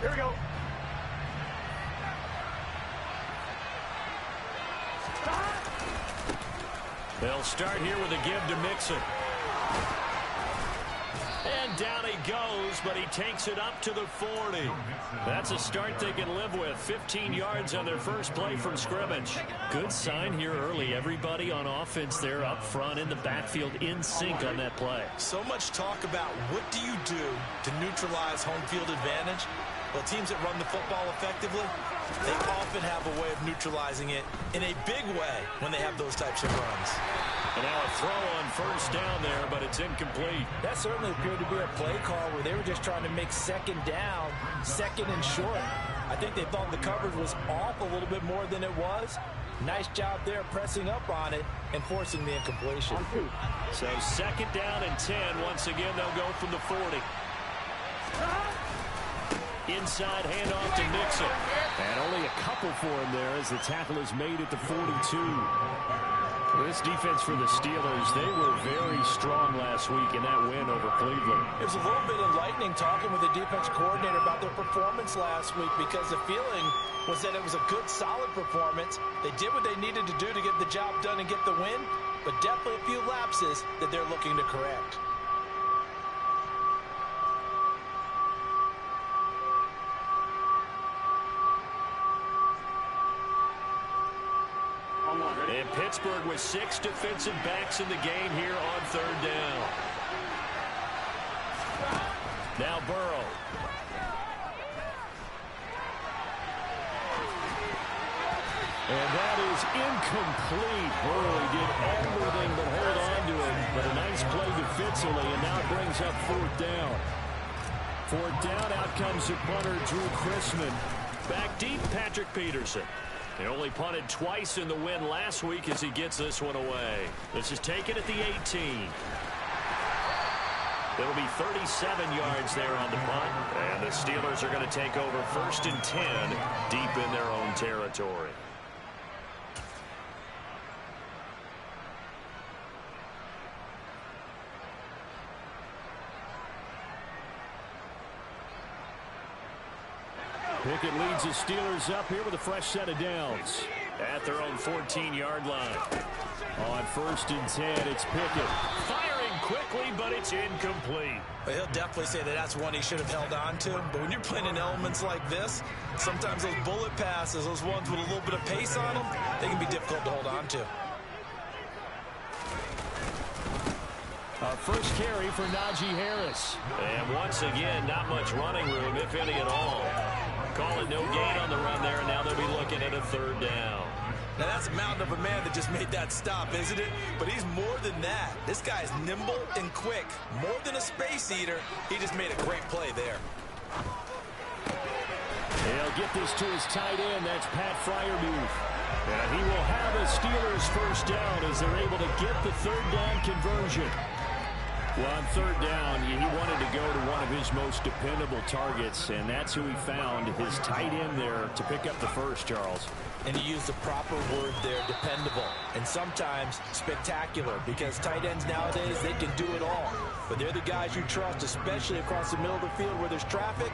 Here we go. They'll start here with a give to Mixon. And down he goes, but he takes it up to the 40. That's a start they can live with. 15 yards on their first play from scrimmage. Good sign here early. Everybody on offense there up front in the backfield in sync on that play. So much talk about what do you do to neutralize home field advantage? Well, teams that run the football effectively, they often have a way of neutralizing it in a big way when they have those types of runs. And now a throw on first down there, but it's incomplete. That certainly appeared to be a play call where they were just trying to make second down, second and short. I think they thought the coverage was off a little bit more than it was. Nice job there pressing up on it and forcing the incompletion. So second down and 10. Once again, they'll go from the 40. Inside handoff to Mixon. And only a couple for him there as the tackle is made at the 42. This defense for the Steelers, they were very strong last week in that win over Cleveland. It was a little bit enlightening talking with the defense coordinator about their performance last week because the feeling was that it was a good, solid performance. They did what they needed to do to get the job done and get the win, but definitely a few lapses that they're looking to correct. And Pittsburgh with 6 defensive backs in the game here on third down. Now Burrow. And that is incomplete. Burrow did everything but hold on to him. But a nice play defensively, and now it brings up fourth down. Fourth down, out comes the punter, Drew Chrisman. Back deep, Patrick Peterson. He only punted twice in the win last week as he gets this one away. This is taken at the 18. It'll be 37 yards there on the punt. And the Steelers are going to take over first and 10 deep in their own territory. Pickett leads the Steelers up here with a fresh set of downs. At their own 14-yard line. On first and 10, it's Pickett. Firing quickly, but it's incomplete. But he'll definitely say that that's one he should have held on to. But when you're playing in elements like this, sometimes those bullet passes, those ones with a little bit of pace on them, they can be difficult to hold on to. Our first carry for Najee Harris. And once again, not much running room, if any at all. Call it no gain on the run there, and now they'll be looking at a third down. Now that's a mountain of a man that just made that stop, isn't it? But he's more than that. This guy's nimble and quick. More than a space eater, he just made a great play there. He'll get this to his tight end. That's Pat Freiermuth. And he will have a Steelers first down as they're able to get the third down conversion. Well, on third down, he wanted to go to one of his most dependable targets, and that's who he found, his tight end there, to pick up the first, Charles. And he used the proper word there, dependable, and sometimes spectacular, because tight ends nowadays, they can do it all. But they're the guys you trust, especially across the middle of the field where there's traffic.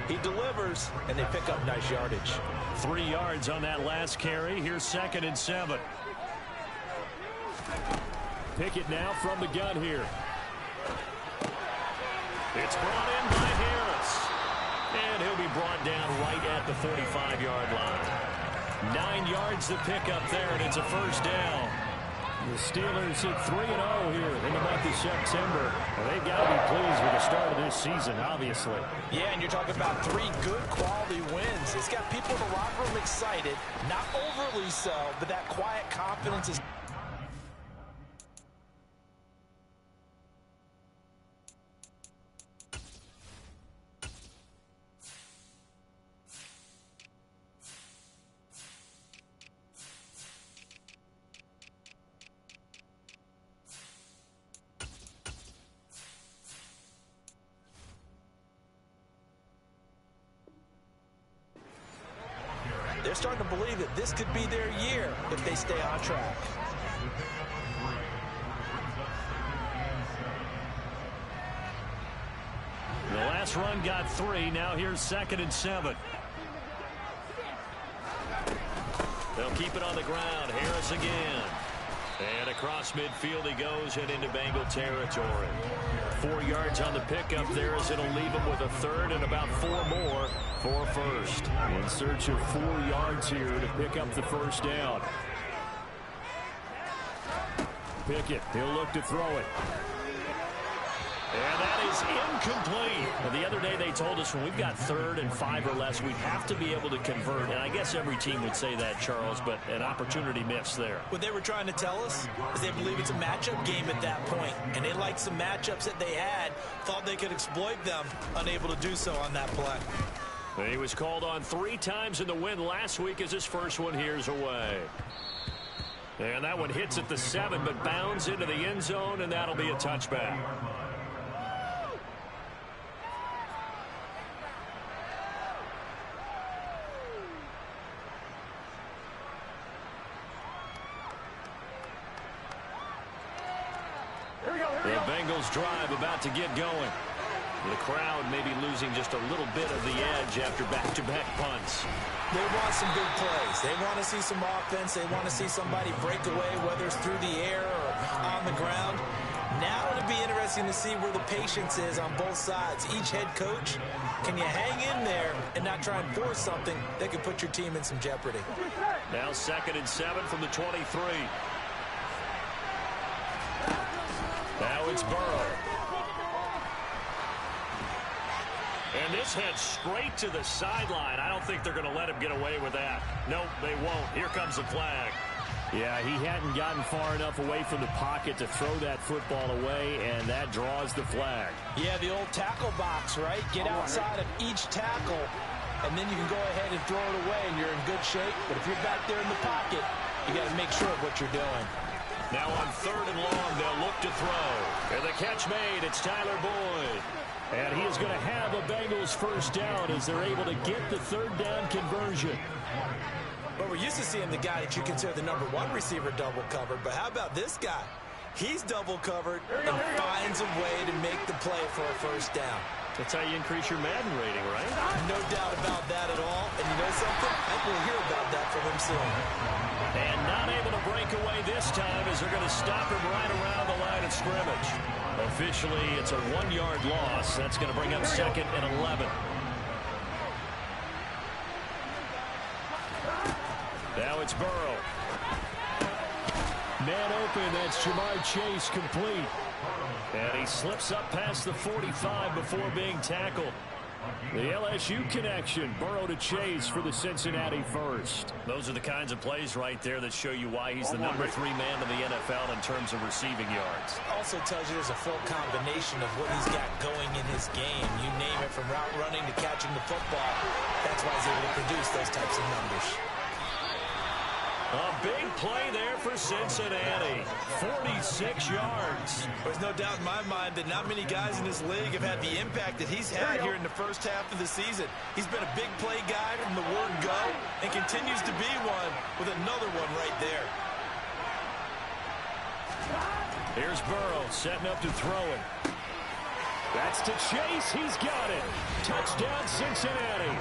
He delivers, and they pick up nice yardage. 3 yards on that last carry. Here's second and 7. Pickett now from the gun here. It's brought in by Harris. And he'll be brought down right at the 35-yard line. 9 yards to pick up there, and it's a first down. The Steelers hit 3-0 here in the month of September. Well, they've got to be pleased with the start of this season, obviously. Yeah, and you're talking about 3 good quality wins. It's got people in the locker room excited, not overly so, but that quiet confidence is... They're starting to believe that this could be their year if they stay on track. The last pass run got 3. Now here's 2nd and 7. They'll keep it on the ground. Harris again. And across midfield he goes and into Bengal territory. 4 yards on the pickup there as it'll leave him with a 3rd and about 4 more for a 1st. In search of 4 yards here to pick up the 1st down. Pickett, he'll look to throw it. And that is incomplete. Well, the other day they told us when we've got 3rd and 5 or less, we have to be able to convert. And I guess every team would say that, Charles, but an opportunity missed there. What they were trying to tell us is they believe it's a matchup game at that point. And they liked some matchups that they had, thought they could exploit them, unable to do so on that play. He was called on 3 times in the win last week as his first one here's away. And that one hits at the 7, but bounds into the end zone, and that'll be a touchback. The Bengals drive about to get going. The crowd maybe losing just a little bit of the edge after back-to-back punts. They want some big plays. They want to see some offense. They want to see somebody break away, whether it's through the air or on the ground. Now it'll be interesting to see where the patience is on both sides. Each head coach, can you hang in there and not try and force something that could put your team in some jeopardy? Now 2nd and 7 from the 23. Now it's Burrow. And this heads straight to the sideline. I don't think they're going to let him get away with that. Nope, they won't. Here comes the flag. Yeah, he hadn't gotten far enough away from the pocket to throw that football away, and that draws the flag. Yeah, the old tackle box, right? Get outside of each tackle, and then you can go ahead and throw it away, and you're in good shape. But if you're back there in the pocket, you got to make sure of what you're doing. Now on 3rd and long, they'll look to throw. And the catch made, it's Tyler Boyd. And he is going to have a Bengals 1st down as they're able to get the 3rd down conversion. But we're used to seeing the guy that you consider the #1 receiver double covered. But how about this guy? He's double covered and finds a way to make the play for a 1st down. That's how you increase your Madden rating, right? No doubt about that at all. And you know something? I think we'll hear about that from him soon. And not able to break away this time as they're going to stop him right around the line of scrimmage. Officially, it's a 1-yard loss. That's going to bring up 2nd and 11. Now it's Burrow. Man open, that's Jamar Chase complete. And he slips up past the 45 before being tackled. The LSU connection, Burrow to Chase for the Cincinnati 1st. Those are the kinds of plays right there that show you why he's the #3 man in the NFL in terms of receiving yards. Also tells you there's a full combination of what he's got going in his game. You name it, from route running to catching the football. That's why he's able to produce those types of numbers. A big play there for Cincinnati. 46 yards. There's no doubt in my mind that not many guys in this league have had the impact that he's had here in the first half of the season. He's been a big play guy from the word go and continues to be one with another one right there. Here's Burrow setting up to throw it. That's to Chase. He's got it. Touchdown, Cincinnati.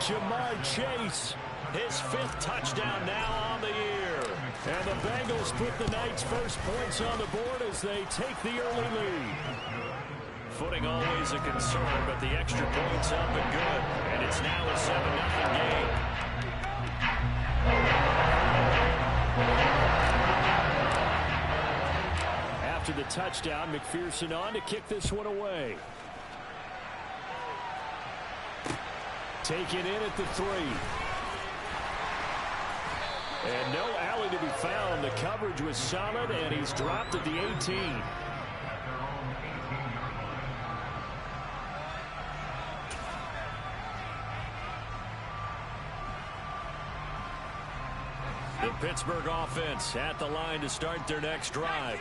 Jamar Chase. His 5th touchdown now on the year. And the Bengals put the night's first points on the board as they take the early lead. Footing always a concern, but the extra point's up and good. And it's now a 7-0 game. After the touchdown, McPherson on to kick this one away. Taken in at the 3. And no alley to be found. The coverage was solid, and he's dropped at the 18. The Pittsburgh offense at the line to start their next drive.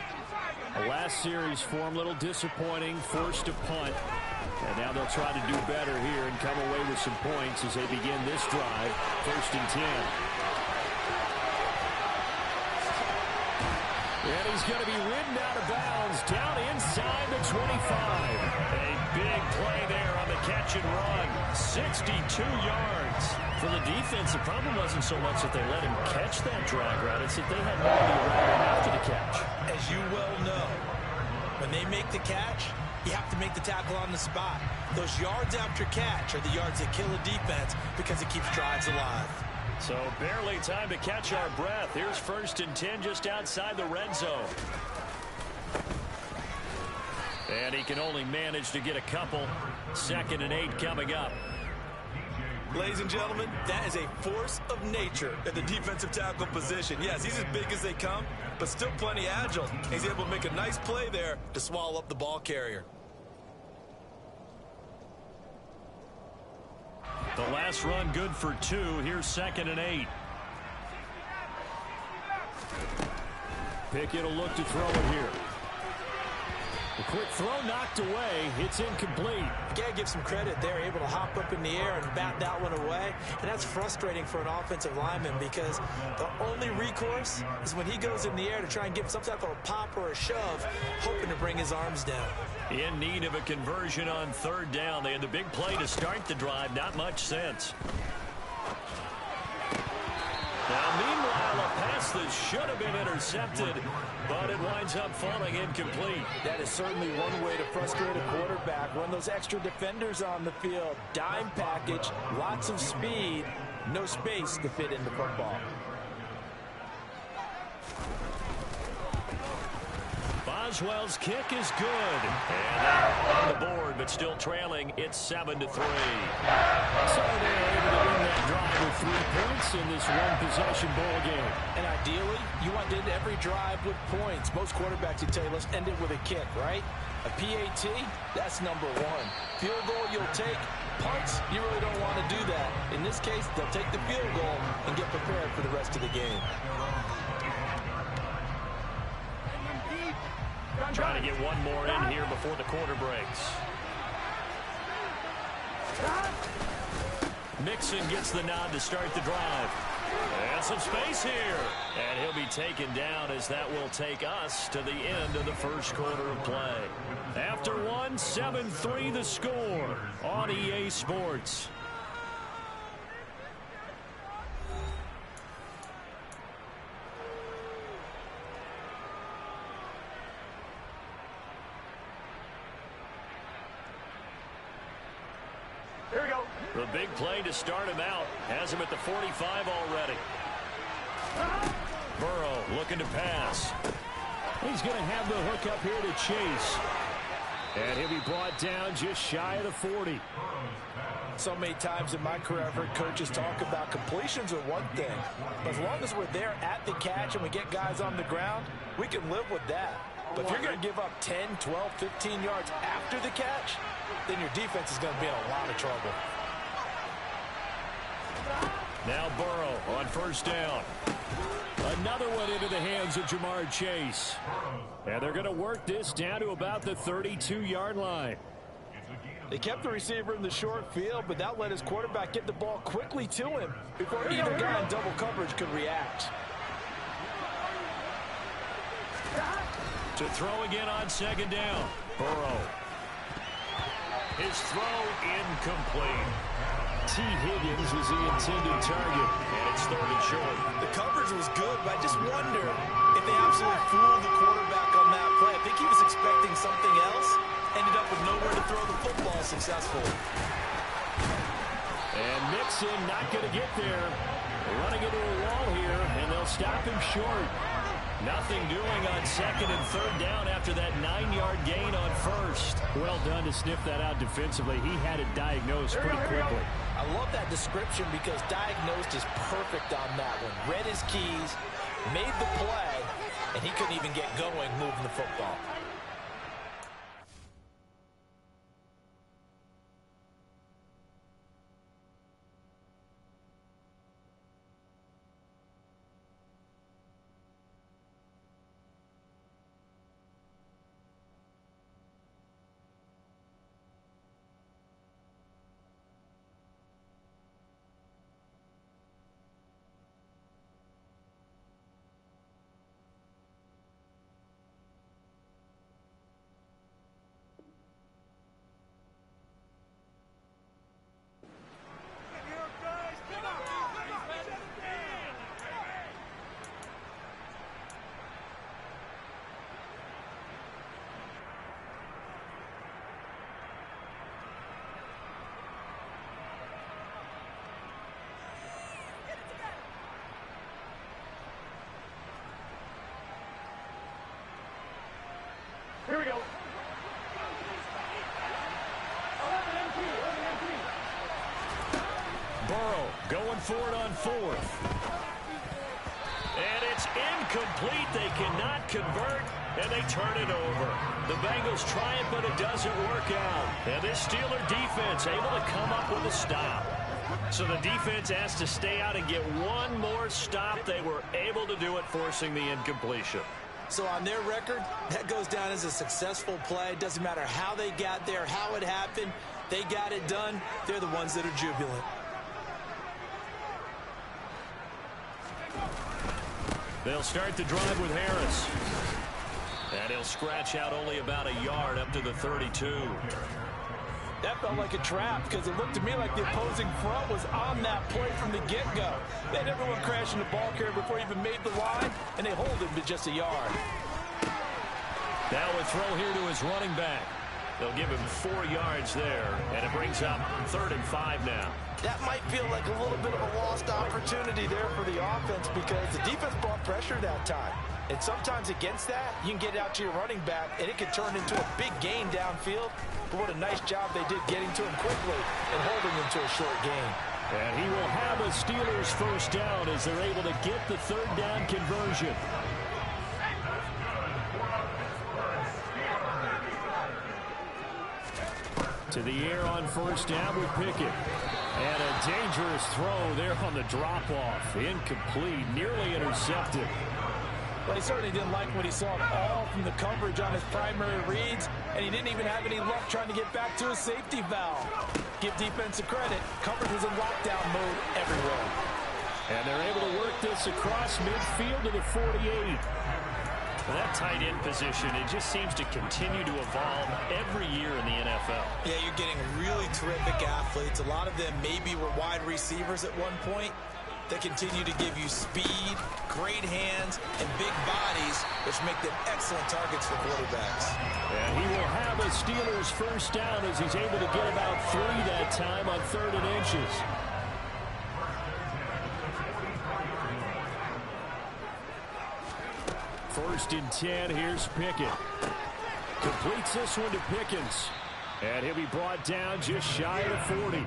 The last series for him, a little disappointing, forced to punt. And now they'll try to do better here and come away with some points as they begin this drive. 1st and 10. And he's going to be ridden out of bounds down inside the 25. A big play there on the catch and run. 62 yards. For the defense, the problem wasn't so much that they let him catch that drag route. It's that they had nobody around him after the catch. As you well know, when they make the catch, you have to make the tackle on the spot. Those yards after catch are the yards that kill a defense because it keeps drives alive. So barely time to catch our breath. Here's 1st and 10 just outside the red zone. And he can only manage to get a couple. 2nd and 8 coming up. Ladies and gentlemen, that is a force of nature at the defensive tackle position. Yes, he's as big as they come, but still plenty agile. He's able to make a nice play there to swallow up the ball carrier. The last run good for 2. Here's 2nd and 8. Pickett will look to throw it here. The quick throw knocked away. It's incomplete. You got to give some credit. They're able to hop up in the air and bat that one away. And that's frustrating for an offensive lineman because the only recourse is when he goes in the air to try and give some type of a pop or a shove, hoping to bring his arms down. In need of a conversion on 3rd down. They had the big play to start the drive. Not much sense. Now, meanwhile, a pass that should have been intercepted, but it winds up falling incomplete. That is certainly one way to frustrate a quarterback. Run those extra defenders on the field. Dime package, lots of speed, no space to fit in the football. Boswell's kick is good. And they're on the board, but still trailing. It's 7-3. So they're able to win that drive with 3 points in this one-possession ball game. And ideally, you want to end every drive with points. Most quarterbacks would tell you, let's end it with a kick, right? A PAT, that's number 1. Field goal you'll take. Punts, you really don't want to do that. In this case, they'll take the field goal and get prepared for the rest of the game. Trying to get one more in here before the quarter breaks. Mixon gets the nod to start the drive. And some space here. And he'll be taken down as that will take us to the end of the first quarter of play. After 1, 7-3 the score on EA Sports. The big play to start him out. Has him at the 45 already. Burrow looking to pass. He's going to have the hook up here to Chase. And he'll be brought down just shy of the 40. So many times in my career, I've heard coaches talk about completions are one thing. But as long as we're there at the catch and we get guys on the ground, we can live with that. But if you're going to give up 10, 12, 15 yards after the catch, then your defense is going to be in a lot of trouble. Now Burrow on 1st down. Another one into the hands of Jamar Chase. And they're going to work this down to about the 32-yard line. They kept the receiver in the short field, but that let his quarterback get the ball quickly to him before either guy in double coverage could react. To throw again on 2nd down. Burrow. His throw incomplete. T. Higgins was the intended target. And it's 3rd and short. The coverage was good, but I just wonder if they absolutely fooled the quarterback on that play. I think he was expecting something else. Ended up with nowhere to throw the football successfully. And Mixon not going to get there. Running into a wall here, and they'll stop him short. Nothing doing on 2nd and 3rd down after that 9-yard gain on 1st. Well done to sniff that out defensively. He had it diagnosed pretty quickly. I love that description because diagnosed is perfect on that one. Read his keys, made the play, and he couldn't even get going moving the football. Burrow going for it on fourth. And it's incomplete. They cannot convert, and they turn it over. The Bengals try it, but it doesn't work out. And this Steeler defense able to come up with a stop. So the defense has to stay out and get one more stop. They were able to do it, forcing the incompletion. So on their record, that goes down as a successful play. Doesn't matter how they got there, how it happened. They got it done. They're the ones that are jubilant. They'll start the drive with Harris. And he'll scratch out only about a yard up to the 32. That felt like a trap because it looked to me like the opposing front was on that play from the get-go. They had everyone crashing the ball carrier before he even made the line, and they hold him to just a yard. Now a throw here to his running back. They'll give him 4 yards there, and it brings up 3rd and 5 now. That might feel like a little bit of a lost opportunity there for the offense because the defense brought pressure that time. And sometimes against that, you can get out to your running back, and it can turn into a big gain downfield. But what a nice job they did getting to him quickly and holding him to a short gain. And he will have a Steelers first down as they're able to get the 3rd down conversion. To the air on 1st down with Pickett. And a dangerous throw there on the drop-off. Incomplete, nearly intercepted. Well, he certainly didn't like what he saw at all from the coverage on his primary reads, and he didn't even have any luck trying to get back to his safety valve. Give defense a credit. Coverage was in lockdown mode everywhere. And they're able to work this across midfield to the 48. Well, that tight end position, it just seems to continue to evolve every year in the NFL. Yeah, you're getting really terrific athletes. A lot of them maybe were wide receivers at one point. They continue to give you speed, great hands, and big bodies, which make them excellent targets for quarterbacks. And he will have a Steelers first down as he's able to get about 3 that time on 3rd and inches. First and 10, here's Pickett. Completes this one to Pickens. And he'll be brought down just shy of 40.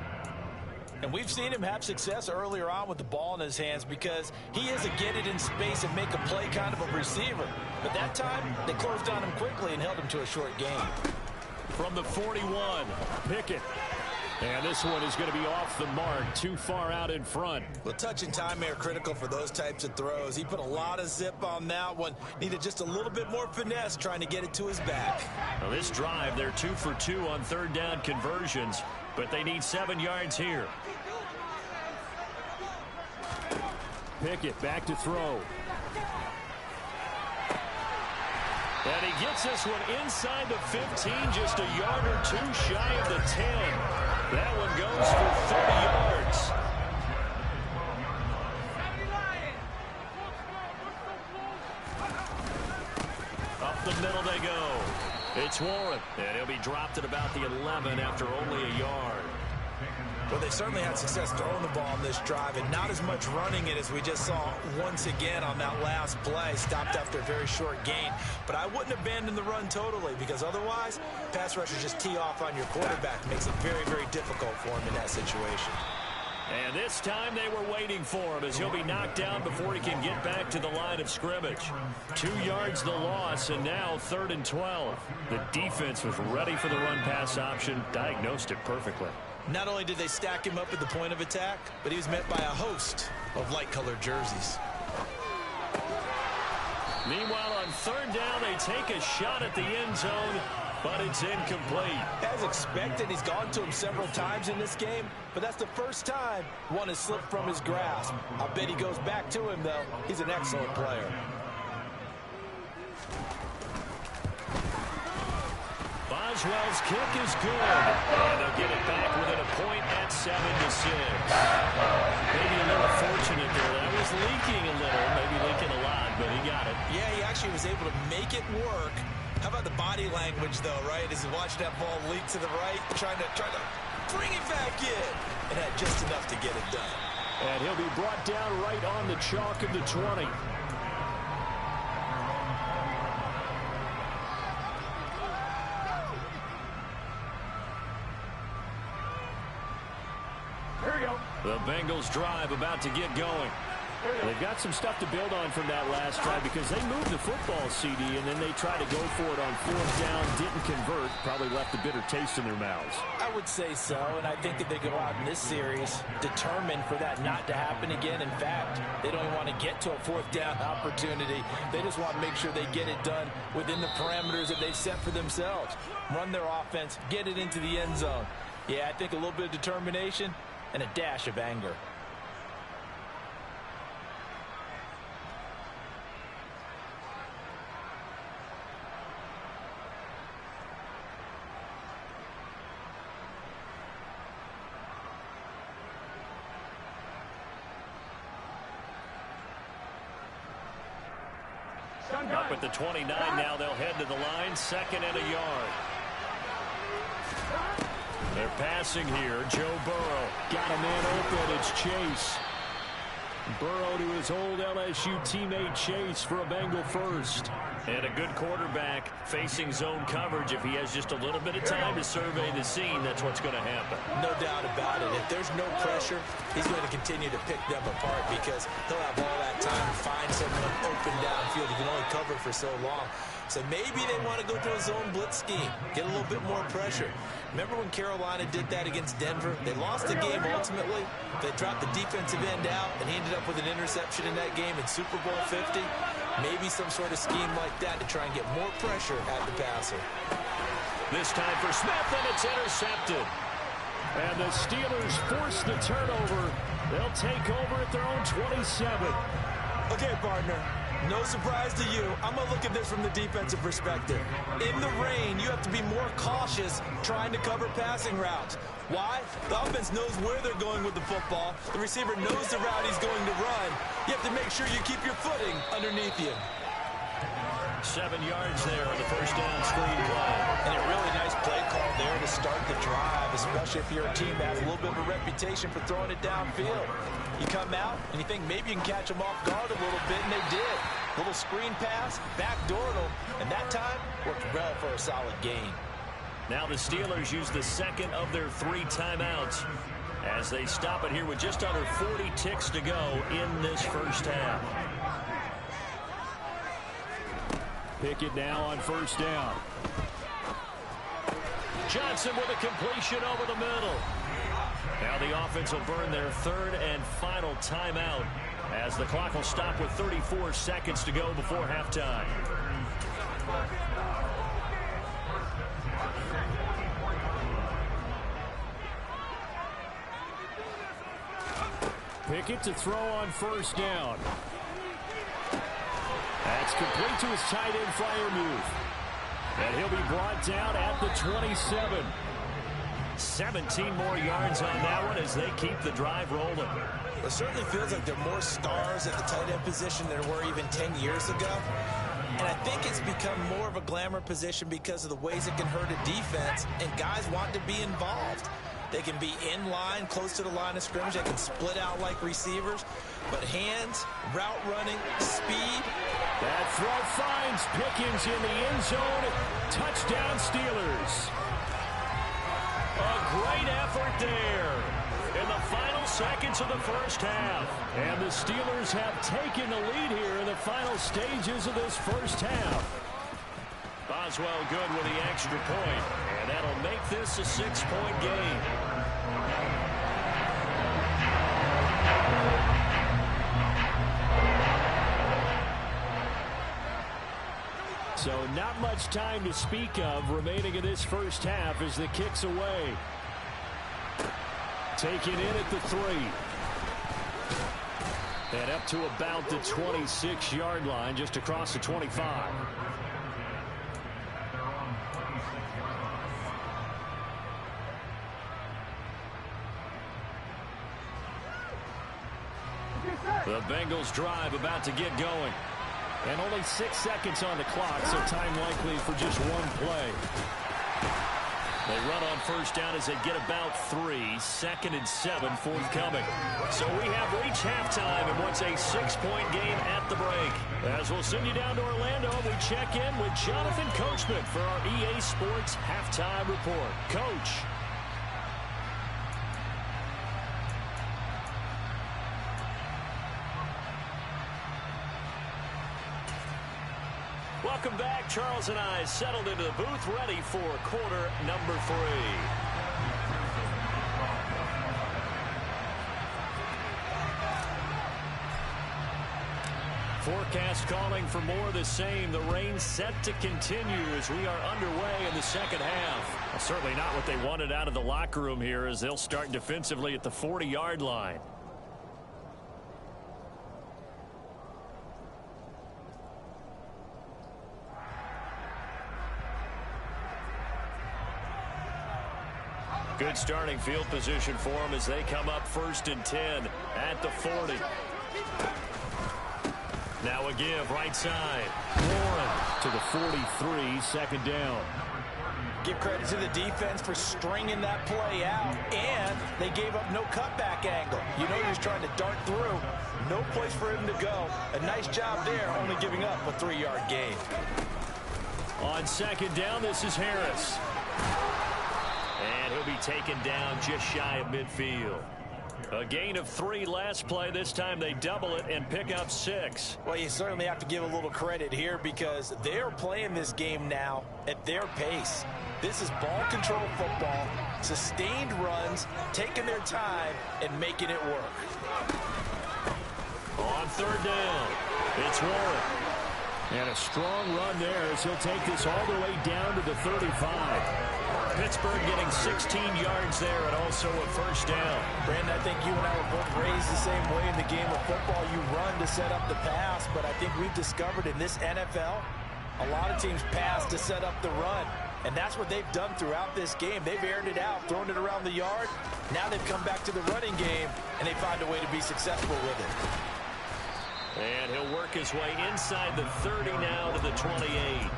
And we've seen him have success earlier on with the ball in his hands because he is a get it in space and make a play kind of a receiver. But that time, they closed on him quickly and held him to a short gain. From the 41, Pickett. And this one is going to be off the mark, too far out in front. Well, touch and time are critical for those types of throws. He put a lot of zip on that one. Needed just a little bit more finesse trying to get it to his back. Now this drive, they're 2 for 2 on 3rd down conversions, but they need 7 yards here. Pickett back to throw. And he gets this one inside the 15, just a yard or 2 shy of the 10. That one goes for 30 yards. Up the middle they go. It's Warren, and he'll be dropped at about the 11 after only a yard. Well, they certainly had success throwing the ball on this drive and not as much running it as we just saw once again on that last play. Stopped after a very short gain. But I wouldn't abandon the run totally because otherwise, pass rushers just tee off on your quarterback. Makes it very, very difficult for him in that situation. And this time they were waiting for him as he'll be knocked down before he can get back to the line of scrimmage. 2 yards the loss, and now 3rd and 12. The defense was ready for the run-pass option, diagnosed it perfectly. Not only did they stack him up at the point of attack, but he was met by a host of light-colored jerseys. Meanwhile, on 3rd down, they take a shot at the end zone, but it's incomplete. As expected, he's gone to him several times in this game, but that's the first time one has slipped from his grasp. I bet he goes back to him, though. He's an excellent player. Boswell's kick is good, and they'll get it back within a point at 7-6. Maybe a little fortunate there. That was leaking a little, maybe leaking a lot, but he got it. Yeah, he actually was able to make it work. How about the body language, though, right? As he watched that ball leak to the right, trying to bring it back in, and had just enough to get it done. And he'll be brought down right on the chalk of the 20. Here we go. The Bengals drive about to get going. They've got some stuff to build on from that last drive because they moved the football, CD, and then they tried to go for it on 4th down, didn't convert, probably left a bitter taste in their mouths. I would say so, and I think that they go out in this series determined for that not to happen again. In fact, they don't even want to get to a 4th down opportunity. They just want to make sure they get it done within the parameters that they've set for themselves. Run their offense, get it into the end zone. Yeah, I think a little bit of determination and a dash of anger. Up at the 29 now, they'll head to the line, 2nd and a yard. They're passing here. Joe Burrow. Got a man open. It's Chase. Burrow to his old LSU teammate Chase for a Bengal first. And a good quarterback facing zone coverage. If he has just a little bit of time to survey the scene, that's what's going to happen. No doubt about it. If there's no pressure, he's going to continue to pick them apart because he'll have all that time to find someone open downfield. He can only cover for so long. So maybe they want to go to a zone blitz scheme, get a little bit more pressure. Remember when Carolina did that against Denver? They lost the game ultimately. They dropped the defensive end out, and he ended up with an interception in that game in Super Bowl 50. Maybe some sort of scheme like that to try and get more pressure at the passer. This time for Smith, and it's intercepted. And the Steelers force the turnover. They'll take over at their own 27. Okay, partner. No surprise to you. I'm going to look at this from the defensive perspective. In the rain, you have to be more cautious trying to cover passing routes. Why? The offense knows where they're going with the football. The receiver knows the route he's going to run. You have to make sure you keep your footing underneath you. 7 yards there on the first down screen play. And a really nice play call there to start the drive, especially if you're a team that has a little bit of a reputation for throwing it downfield. You come out and you think maybe you can catch them off guard a little bit, and they did. Little screen pass, backdoored them, and that time worked well for a solid gain. Now the Steelers use the second of their 3 timeouts as they stop it here with just under 40 ticks to go in this first half. Pickett now on 1st down. Johnson with a completion over the middle. Now the offense will burn their 3rd and final timeout as the clock will stop with 34 seconds to go before halftime. Pickett to throw on 1st down. That's complete to his tight end Freiermuth. And he'll be brought down at the 27. 17 more yards on that one as they keep the drive rolling. It certainly feels like there are more stars at the tight end position than there were even 10 years ago. And I think it's become more of a glamour position because of the ways it can hurt a defense, and guys want to be involved. They can be in line, close to the line of scrimmage. They can split out like receivers. But hands, route running, speed. That throw finds Pickens in the end zone. Touchdown Steelers. A great effort there in the final seconds of the first half. And the Steelers have taken the lead here in the final stages of this first half. Boswell good with the extra point, and that'll make this a 6-point game. So not much time to speak of remaining in this first half as the kick's away. Taken in at the 3. And up to about the 26-yard line, just across the 25. The Bengals drive about to get going. And only 6 seconds on the clock, so time likely for just one play. They run on first down as they get about 3. 2nd and 7 forthcoming. So we have reached halftime in what's a 6-point game at the break. As we'll send you down to Orlando, we check in with Jonathan Coachman for our EA Sports Halftime Report. Coach. Welcome back. Charles and I settled into the booth, ready for quarter number 3. Forecast calling for more of the same. The rain set to continue as we are underway in the second half. Well, certainly not what they wanted out of the locker room here as they'll start defensively at the 40-yard line. Good starting field position for them as they come up 1st and 10 at the 40. Now a give right side. Warren to the 43, second down. Give credit to the defense for stringing that play out, and they gave up no cutback angle. You know he was trying to dart through. No place for him to go. A nice job there, only giving up a 3-yard gain. On second down, this is Harris. And he'll be taken down just shy of midfield. A gain of 3 last play. This time they double it and pick up 6. Well, you certainly have to give a little credit here because they're playing this game now at their pace. This is ball control football, sustained runs, taking their time and making it work. On third down, it's Warren. And a strong run there as he'll take this all the way down to the 35. Pittsburgh getting 16 yards there and also a first down. Brandon, I think you and I were both raised the same way in the game of football. You run to set up the pass, but I think we've discovered in this NFL, a lot of teams pass to set up the run. And that's what they've done throughout this game. They've aired it out, thrown it around the yard. Now they've come back to the running game, and they find a way to be successful with it. And he'll work his way inside the 30 now to the 28.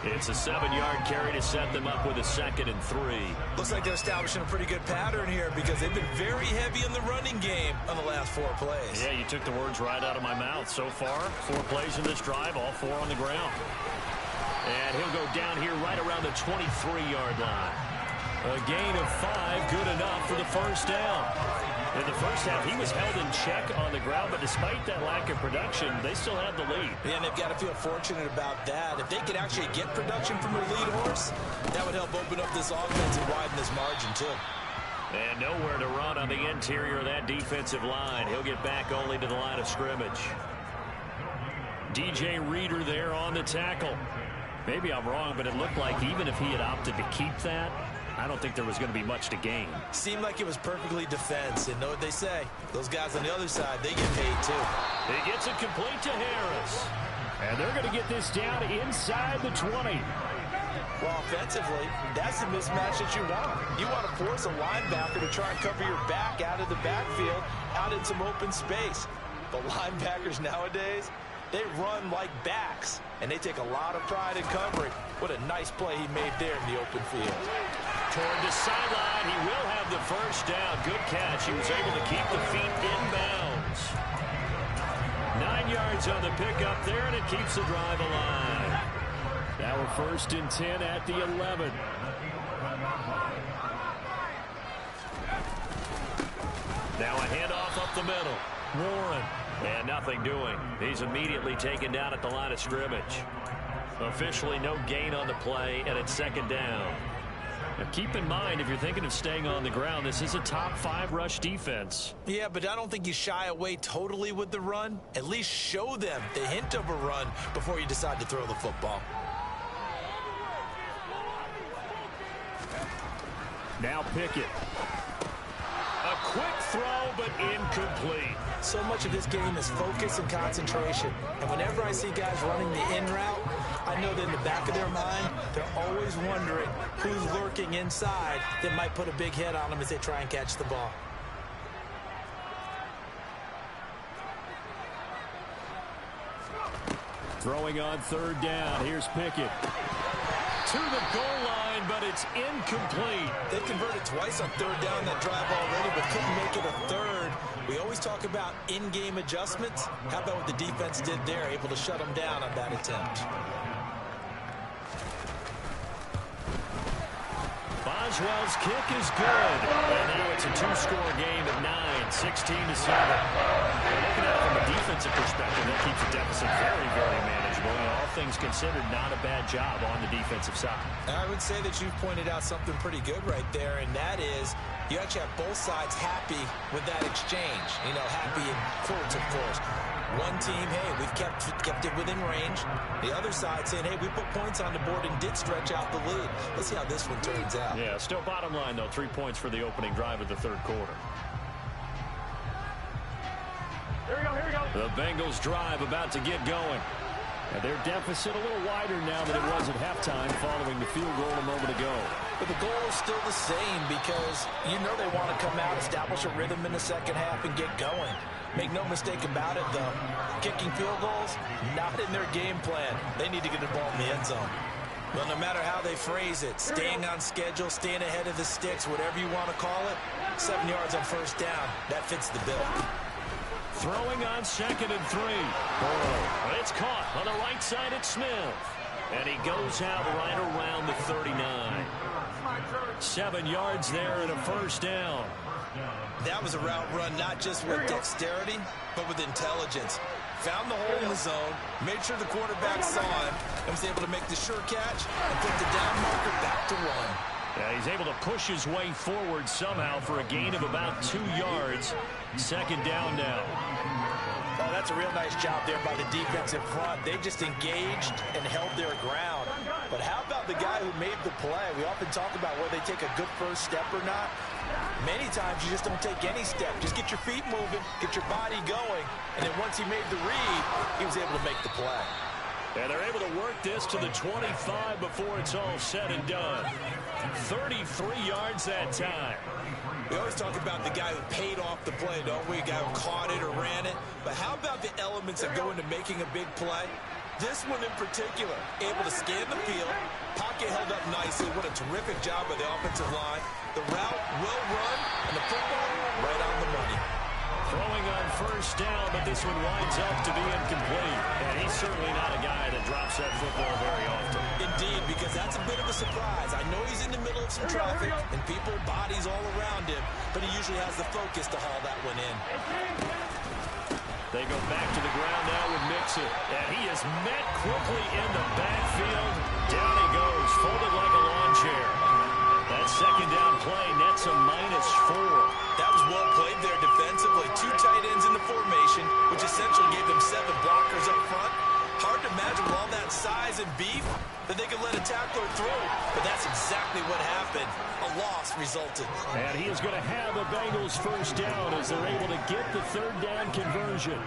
It's a 7-yard carry to set them up with a 2nd and 3. Looks like they're establishing a pretty good pattern here because they've been very heavy in the running game on the last 4 plays. Yeah, you took the words right out of my mouth. So far, 4 plays in this drive, all 4 on the ground. And he'll go down here right around the 23-yard line. A gain of 5, good enough for the first down. In the first half, he was held in check on the ground, but despite that lack of production, they still have the lead. Yeah, and they've got to feel fortunate about that. If they could actually get production from their lead horse, that would help open up this offense and widen this margin, too. And nowhere to run on the interior of that defensive line. He'll get back only to the line of scrimmage. DJ Reader there on the tackle. Maybe I'm wrong, but it looked like even if he had opted to keep that, I don't think there was going to be much to gain. Seemed like it was perfectly defense. And know what they say? Those guys on the other side, they get paid too. He gets it complete to Harris. And they're going to get this down inside the 20. Well, offensively, that's the mismatch that you want. You want to force a linebacker to try and cover your back out of the backfield, out in some open space. But linebackers nowadays, they run like backs, and they take a lot of pride in covering. What a nice play he made there in the open field. Toward the sideline, he will have the first down. Good catch. He was able to keep the feet inbounds. 9 yards on the pickup there, and it keeps the drive alive. Now a 1st and 10 at the 11. Now a handoff up the middle. Warren. And nothing doing. He's immediately taken down at the line of scrimmage. Officially no gain on the play, and it's 2nd down. Now keep in mind, if you're thinking of staying on the ground, this is a top 5 rush defense. Yeah, but I don't think you shy away totally with the run. At least show them the hint of a run before you decide to throw the football. Now Pickett. A quick throw, but incomplete. So much of this game is focus and concentration. And whenever I see guys running the in route, I know that in the back of their mind, they're always wondering who's lurking inside that might put a big hit on them as they try and catch the ball. Throwing on 3rd down. Here's Pickett. To the goal line, but it's incomplete. They converted twice on 3rd down that drive already, but couldn't make it a 3rd. We always talk about in-game adjustments. How about what the defense did there, able to shut them down on that attempt? Boswell's kick is good. And now it's a 2-score game at 9, 16-7. Looking at it from a defensive perspective, that keeps the deficit very, very manageable. manageable. And all things considered, not a bad job on the defensive side. I would say that you've pointed out something pretty good right there, and that is you actually have both sides happy with that exchange. You know, happy in quotes, of course. One team, hey, we've kept it within range. The other side saying, hey, we put points on the board and did stretch out the lead. Let's see how this one turns out. Yeah, still bottom line, though, 3 points for the opening drive of the third quarter. Here we go. The Bengals drive about to get going. And their deficit a little wider now than it was at halftime following the field goal a moment ago. But the goal is still the same because you know they want to come out, establish a rhythm in the second half, and get going. Make no mistake about it, though. Kicking field goals, not in their game plan. They need to get the ball in the end zone. Well, no matter how they phrase it, staying on schedule, staying ahead of the sticks, whatever you want to call it, 7 yards on first down, that fits the bill. Throwing on 2nd and 3. Burrow. It's caught on the right side at Smith. And he goes out right around the 39. 7 yards there and a first down. That was a route run not just with dexterity, but with intelligence. Found the hole in the zone, made sure the quarterback saw him, and was able to make the sure catch and put the down marker back to run. Yeah, he's able to push his way forward somehow for a gain of about 2 yards. 2nd down now. Oh, that's a real nice job there by the defense in front. They just engaged and held their ground. But how about the guy who made the play? We often talk about whether they take a good first step or not. Many times you just don't take any step. Just get your feet moving, get your body going. And then once he made the read, he was able to make the play. And they're able to work this to the 25 before it's all said and done. 33 yards that time. We always talk about the guy who paid off the play, don't we? A guy who caught it or ran it. But how about the elements that go into making a big play? This one in particular, able to scan the field, pocket held up nicely. What a terrific job by the offensive line. The route well run, and the football right on the money. Throwing on first down, but this one winds up to be incomplete. And he's certainly not a guy that drops that football very often. Indeed, because that's a bit of a surprise. I know he's in the middle of some traffic and people, bodies all around him, but he usually has the focus to haul that one in. They go back to the ground now with Mixon. And he is met quickly in the backfield. Down he goes, folded like a lawn chair. That 2nd down play nets a -4. That was well played there defensively. 2 tight ends in the formation, which essentially gave them 7 blockers up front. Hard to imagine with all that size and beef that they could let a tackler through. But that's exactly what happened. A loss resulted. And he is going to have a Bengals first down as they're able to get the 3rd down conversion.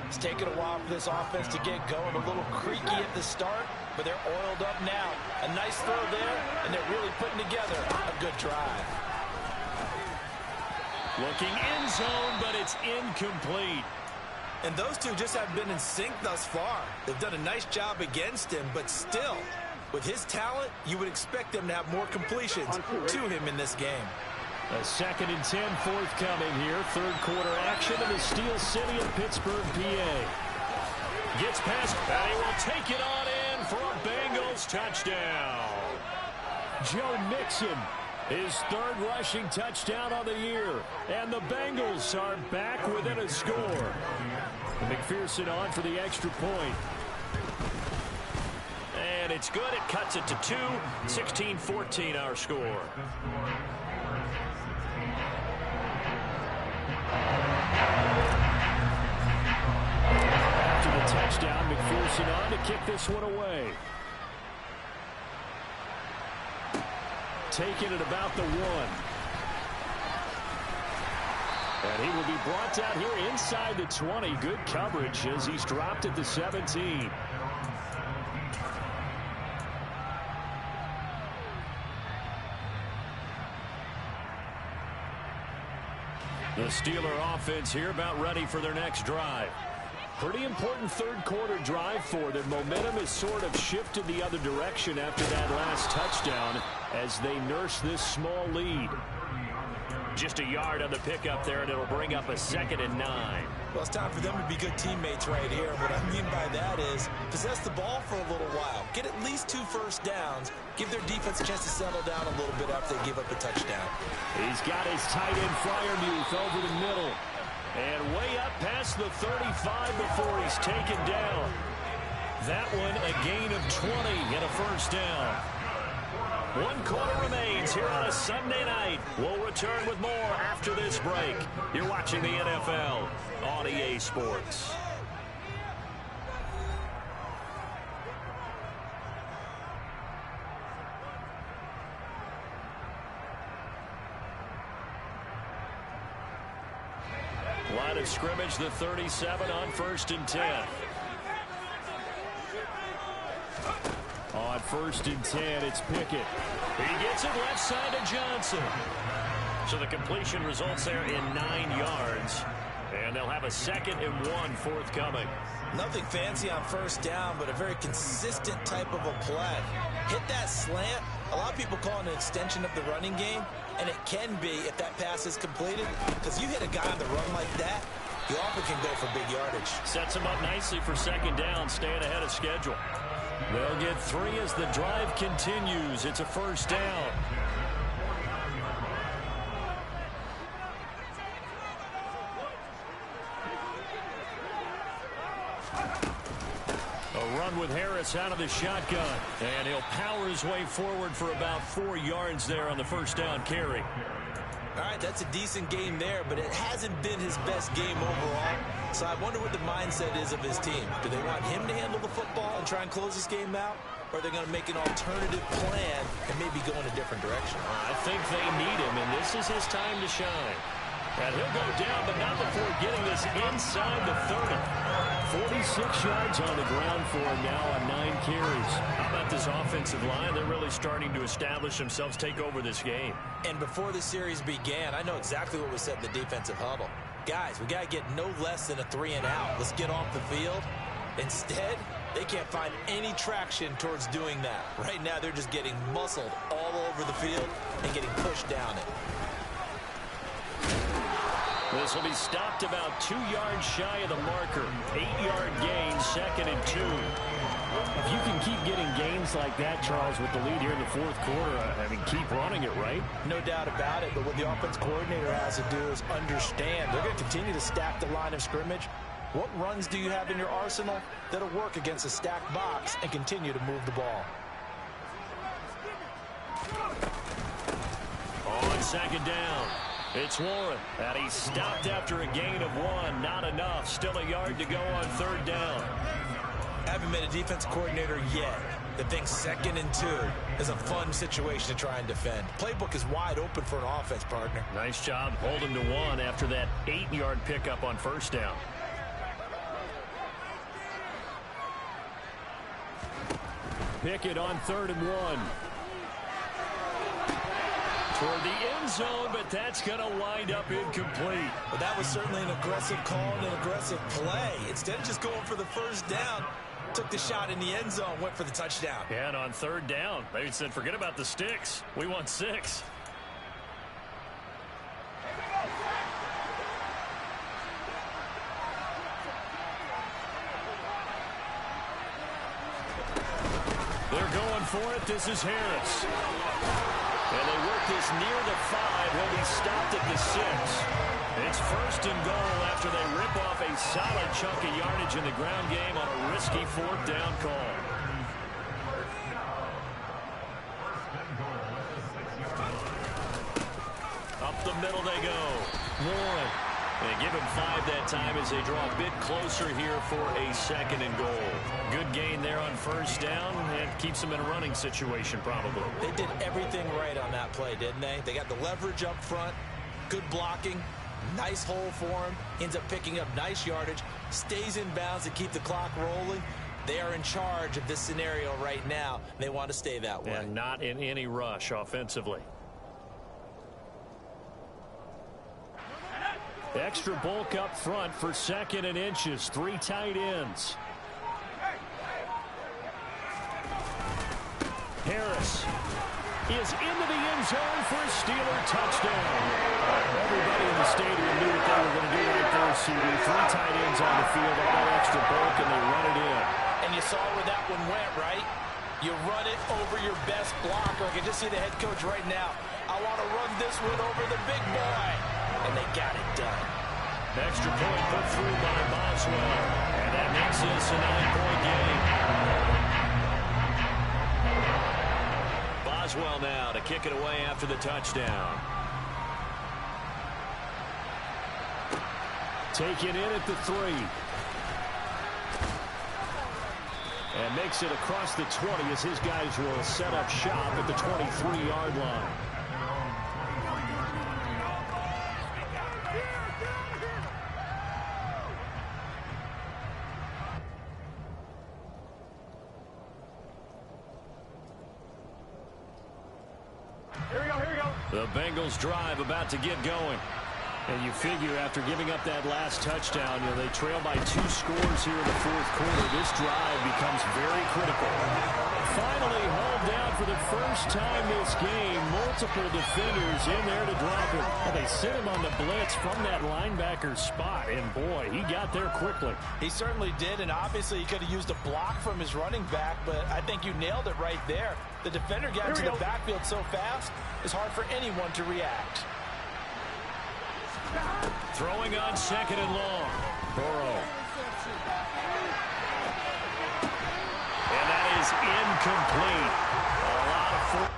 It's taken a while for this offense to get going. A little creaky at the start, but they're oiled up now. A nice throw there, and they're really putting together a good drive. Looking in zone, but it's incomplete. And those two just haven't been in sync thus far. They've done a nice job against him, but still, with his talent, you would expect them to have more completions to him in this game. A 2nd and 10 forthcoming here. 3rd quarter action in the Steel City of Pittsburgh, PA. Gets past, and he will take it on in for a Bengals touchdown. Joe Mixon, his 3rd rushing touchdown on the year. And the Bengals are back within a score. McPherson on for the extra point. And it's good. It cuts it to 2. 16-14 our score. After the touchdown, McPherson on to kick this one away. Taking it about the 1. And he will be brought down here inside the 20. Good coverage as he's dropped at the 17. The Steeler offense here about ready for their next drive. Pretty important 3rd quarter drive for them. Momentum has sort of shifted the other direction after that last touchdown as they nurse this small lead. Just a yard on the pickup there, and it'll bring up a 2nd and 9. Well, it's time for them to be good teammates right here. What I mean by that is possess the ball for a little while. Get at least 2 first downs. Give their defense a chance to settle down a little bit after they give up a touchdown. He's got his tight end Freiermuth over the middle. And way up past the 35 before he's taken down. That one a gain of 20 and a first down. 1 quarter remains here on a Sunday night. We'll return with more after this break. You're watching the NFL on EA Sports. Line of scrimmage, the 37 on 1st and 10. On 1st and 10, it's Pickett. He gets it left side to Johnson. So the completion results there in 9 yards. And they'll have a 2nd and 1 forthcoming. Nothing fancy on 1st down, but a very consistent type of a play. Hit that slant. A lot of people call it an extension of the running game, and it can be if that pass is completed, because you hit a guy on the run like that, you often can go for big yardage. Sets him up nicely for 2nd down, staying ahead of schedule. They'll get 3 as the drive continues. It's a 1st down. A run with Harris out of the shotgun. And he'll power his way forward for about 4 yards there on the 1st down carry. All right, that's a decent game there, but it hasn't been his best game overall. So I wonder what the mindset is of his team. Do they want him to handle the football and try and close this game out? Or are they going to make an alternative plan and maybe go in a different direction? I think they need him, and this is his time to shine. And he'll go down, but not before getting this inside the 30. 46 yards on the ground for him now on 9 carries. How about this offensive line? They're really starting to establish themselves, take over this game. And before the series began, I know exactly what was said in the defensive huddle. Guys, we got to get no less than a 3 and out. Let's get off the field. Instead, they can't find any traction towards doing that. Right now, they're just getting muscled all over the field and getting pushed down it. This will be stopped about 2 yards shy of the marker. 8-yard gain, 2nd and 2. If you can keep getting gains like that, Charles, with the lead here in the 4th quarter, I mean, keep running it, right? No doubt about it, but what the offense coordinator has to do is understand they're going to continue to stack the line of scrimmage. What runs do you have in your arsenal that'll work against a stacked box and continue to move the ball? On 2nd down, it's Warren. And he's stopped after a gain of 1. Not enough. Still a yard to go on 3rd down. Haven't been a defense coordinator yet that thinks 2nd and 2 is a fun situation to try and defend. Playbook is wide open for an offense, partner. Nice job holding to 1 after that 8-yard pickup on 1st down. Pickett on 3rd and 1. Toward the end zone, but that's going to wind up incomplete. Well, that was certainly an aggressive call and an aggressive play. Instead of just going for the 1st down, took the shot in the end zone, went for the touchdown. And on 3rd down, they said, forget about the sticks. We want 6. They're going for it. This is Harris. And they work this near the 5. He'll be stopped at the 6. It's 1st and goal after they rip off a solid chunk of yardage in the ground game on a risky 4th down call. Up the middle they go. Warren. They give him 5 that time as they draw a bit closer here for a 2nd and goal. Good gain there on 1st down and keeps them in a running situation probably. They did everything right on that play, didn't they? They got the leverage up front, good blocking, nice hole for him, ends up picking up nice yardage, stays in bounds to keep the clock rolling. They are in charge of this scenario right now. They want to stay that way. And not in any rush offensively. Extra bulk up front for 2nd and inches. 3 tight ends. Harris is into the end zone for a Steeler touchdown. Everybody in the stadium knew what they were going to do right there, CD. 3 tight ends on the field, all that extra bulk, and they run it in. And you saw where that one went, right? You run it over your best blocker. I can just see the head coach right now. I want to run this one over the big boy. And they got it done. Extra point put through by Boswell. And that makes this a 9-point game. Boswell now to kick it away after the touchdown. Taken in at the 3. And makes it across the 20 as his guys will set up shop at the 23-yard line. Here we go. The Bengals drive about to get going. And you figure after giving up that last touchdown, they trail by 2 scores here in the fourth quarter. This drive becomes very critical. Finally hauled down for the first time this game. Multiple defenders in there to drop him. And they sent him on the blitz from that linebacker spot. And boy, he got there quickly. He certainly did, and obviously he could have used a block from his running back, but I think you nailed it right there. The defender got into the backfield so fast, it's hard for anyone to react. Throwing on 2nd and long. Burrow. And that is incomplete. A lot of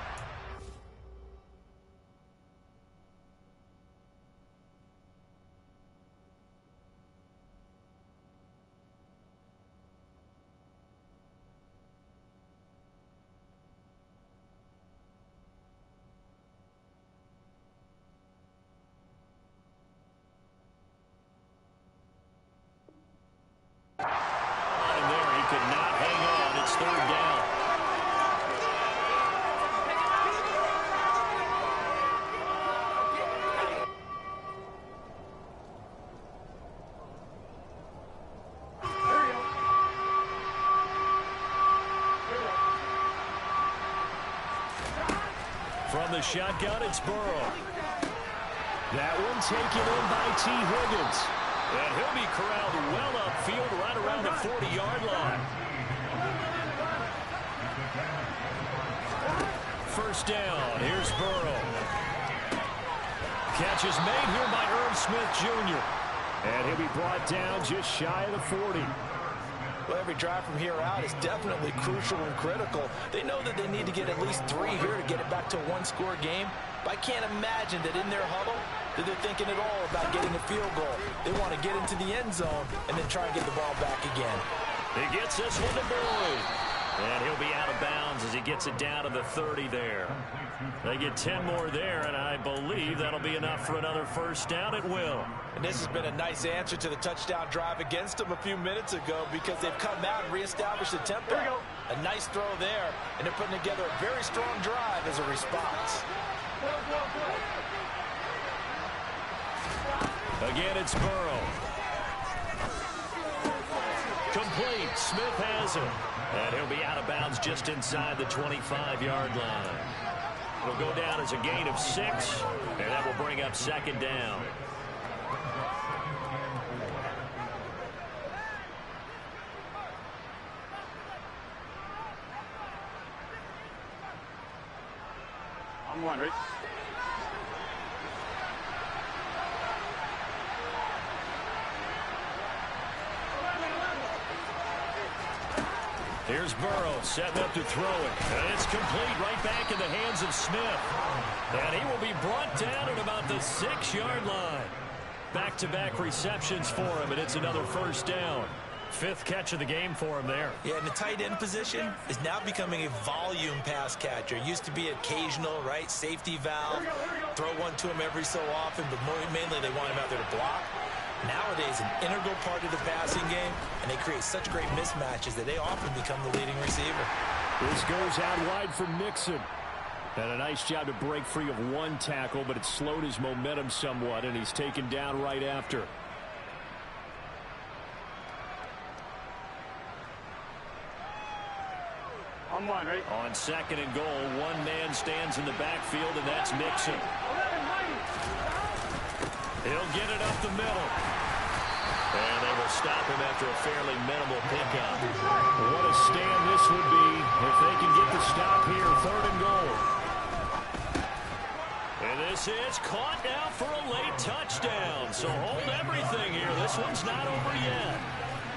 from the shotgun, it's Burrow. That one taken in by T. Higgins. And he'll be corralled well upfield right around the 40-yard line. First down, here's Burrow. Catch is made here by Irv Smith Jr. And he'll be brought down just shy of the 40. Well, every drive from here out is definitely crucial and critical. They know that they need to get at least 3 here to get it back to a 1-score game. But I can't imagine that in their huddle that they're thinking at all about getting a field goal. They want to get into the end zone and then try and get the ball back again. He gets this one to Boyd. And he'll be out of bounds as he gets it down to the 30 there. They get 10 more there, and I believe that'll be enough for another first down at will. And this has been a nice answer to the touchdown drive against them a few minutes ago because they've come out and reestablished the tempo. A nice throw there, and they're putting together a very strong drive as a response. Again, it's Burrow. Complete. Smith has it. And he'll be out of bounds just inside the 25-yard line. It'll go down as a gain of 6, and that will bring up 2nd down. I'm one, right? Here's Burrow setting up to throw it. And it's complete right back in the hands of Smith. And he will be brought down at about the 6-yard line. Back-to-back receptions for him, and it's another first down. 5th catch of the game for him there. Yeah, and the tight end position is now becoming a volume pass catcher. It used to be occasional, right? Safety valve. Throw one to him every so often, but mainly they want him out there to block. Nowadays, an integral part of the passing game, and they create such great mismatches that they often become the leading receiver. This goes out wide for Mixon. And a nice job to break free of 1 tackle, but it slowed his momentum somewhat, and he's taken down right after. I'm one, right? On 2nd and goal, 1 man stands in the backfield, and that's Mixon. He'll get it up the middle. And they will stop him after a fairly minimal pickup. What a stand this would be if they can get the stop here. 3rd and goal. And this This is caught now for a late touchdown. So hold everything here. This one's not over yet.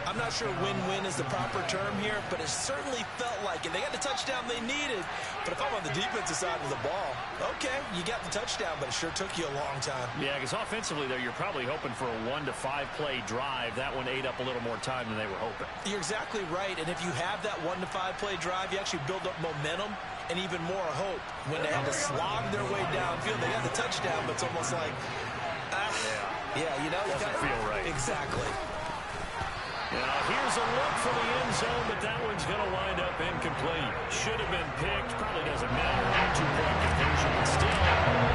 I'm not sure win-win is the proper term here, but it certainly felt like it. They got the touchdown they needed, but if I'm on the defensive side of the ball, okay, you got the touchdown, but it sure took you a long time. Yeah, because offensively, though, you're probably hoping for a 1 to 5 play drive. That one ate up a little more time than they were hoping. You're exactly right, and if you have that 1 to 5 play drive, you actually build up momentum and even more hope. When they had to slog their way downfield, they got the touchdown, but it's almost like, yeah, you know, doesn't feel right. Exactly. Now, here's a look for the end zone, but that one's going to wind up incomplete. Should have been picked. Probably doesn't matter. 2-point conversion, but still,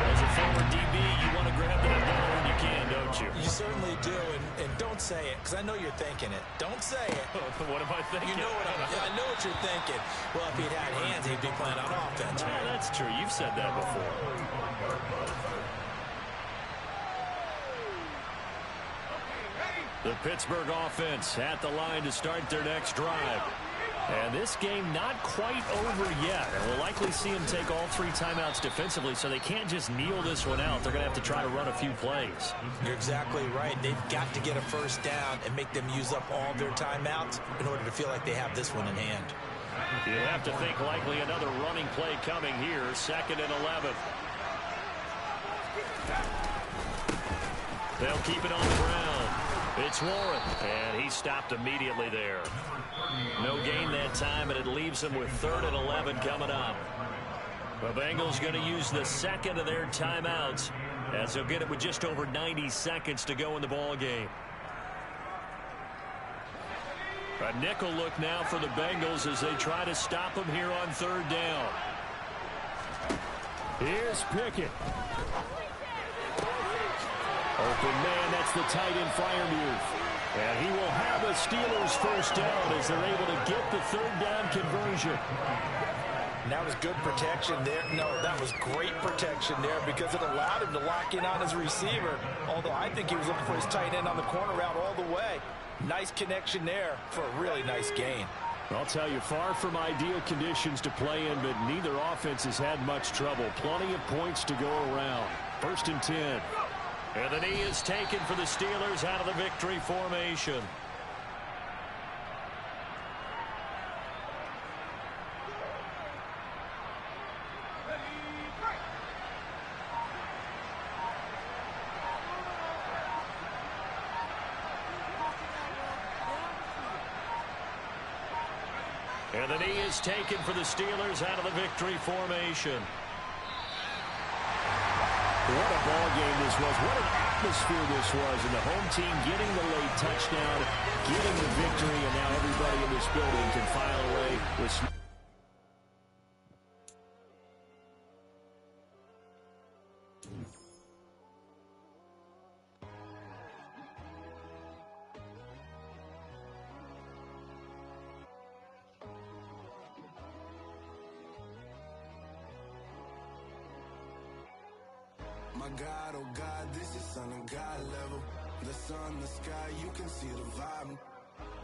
as a former DB, you want to grab that ball when you can, don't you? You certainly do, and don't say it, because I know you're thinking it. Don't say it. What am I thinking? You know I know what you're thinking. Well, if he'd had hands, he'd be playing on offense. Yeah, that's true. You've said that before. The Pittsburgh offense at the line to start their next drive. And this game not quite over yet. And we'll likely see them take all 3 timeouts defensively, so they can't just kneel this one out. They're going to have to try to run a few plays. You're exactly right. They've got to get a first down and make them use up all their timeouts in order to feel like they have this one in hand. You have to think likely another running play coming here. 2nd and 11. They'll keep it on the ground. It's Warren, and he stopped immediately there. No gain that time, and it leaves them with 3rd and 11 coming up. The Bengals going to use the 2nd of their timeouts, as they'll get it with just over 90 seconds to go in the ball game. A nickel look now for the Bengals as they try to stop them here on 3rd down. Here's Pickett. Open man, that's the tight end Freiermuth. And he will have a Steelers first down as they're able to get the 3rd down conversion. That was good protection there. No, that was great protection there because it allowed him to lock in on his receiver. Although I think he was looking for his tight end on the corner route all the way. Nice connection there for a really nice gain. I'll tell you, far from ideal conditions to play in, but neither offense has had much trouble. Plenty of points to go around. 1st and 10. And the knee is taken for the Steelers out of the victory formation. And the knee is taken for the Steelers out of the victory formation. What a ball game this was. What an atmosphere this was. And the home team getting the late touchdown, getting the victory, and now everybody in this building can file away with My God, oh God, this is Son of God level. The sun, the sky, you can see the vibe.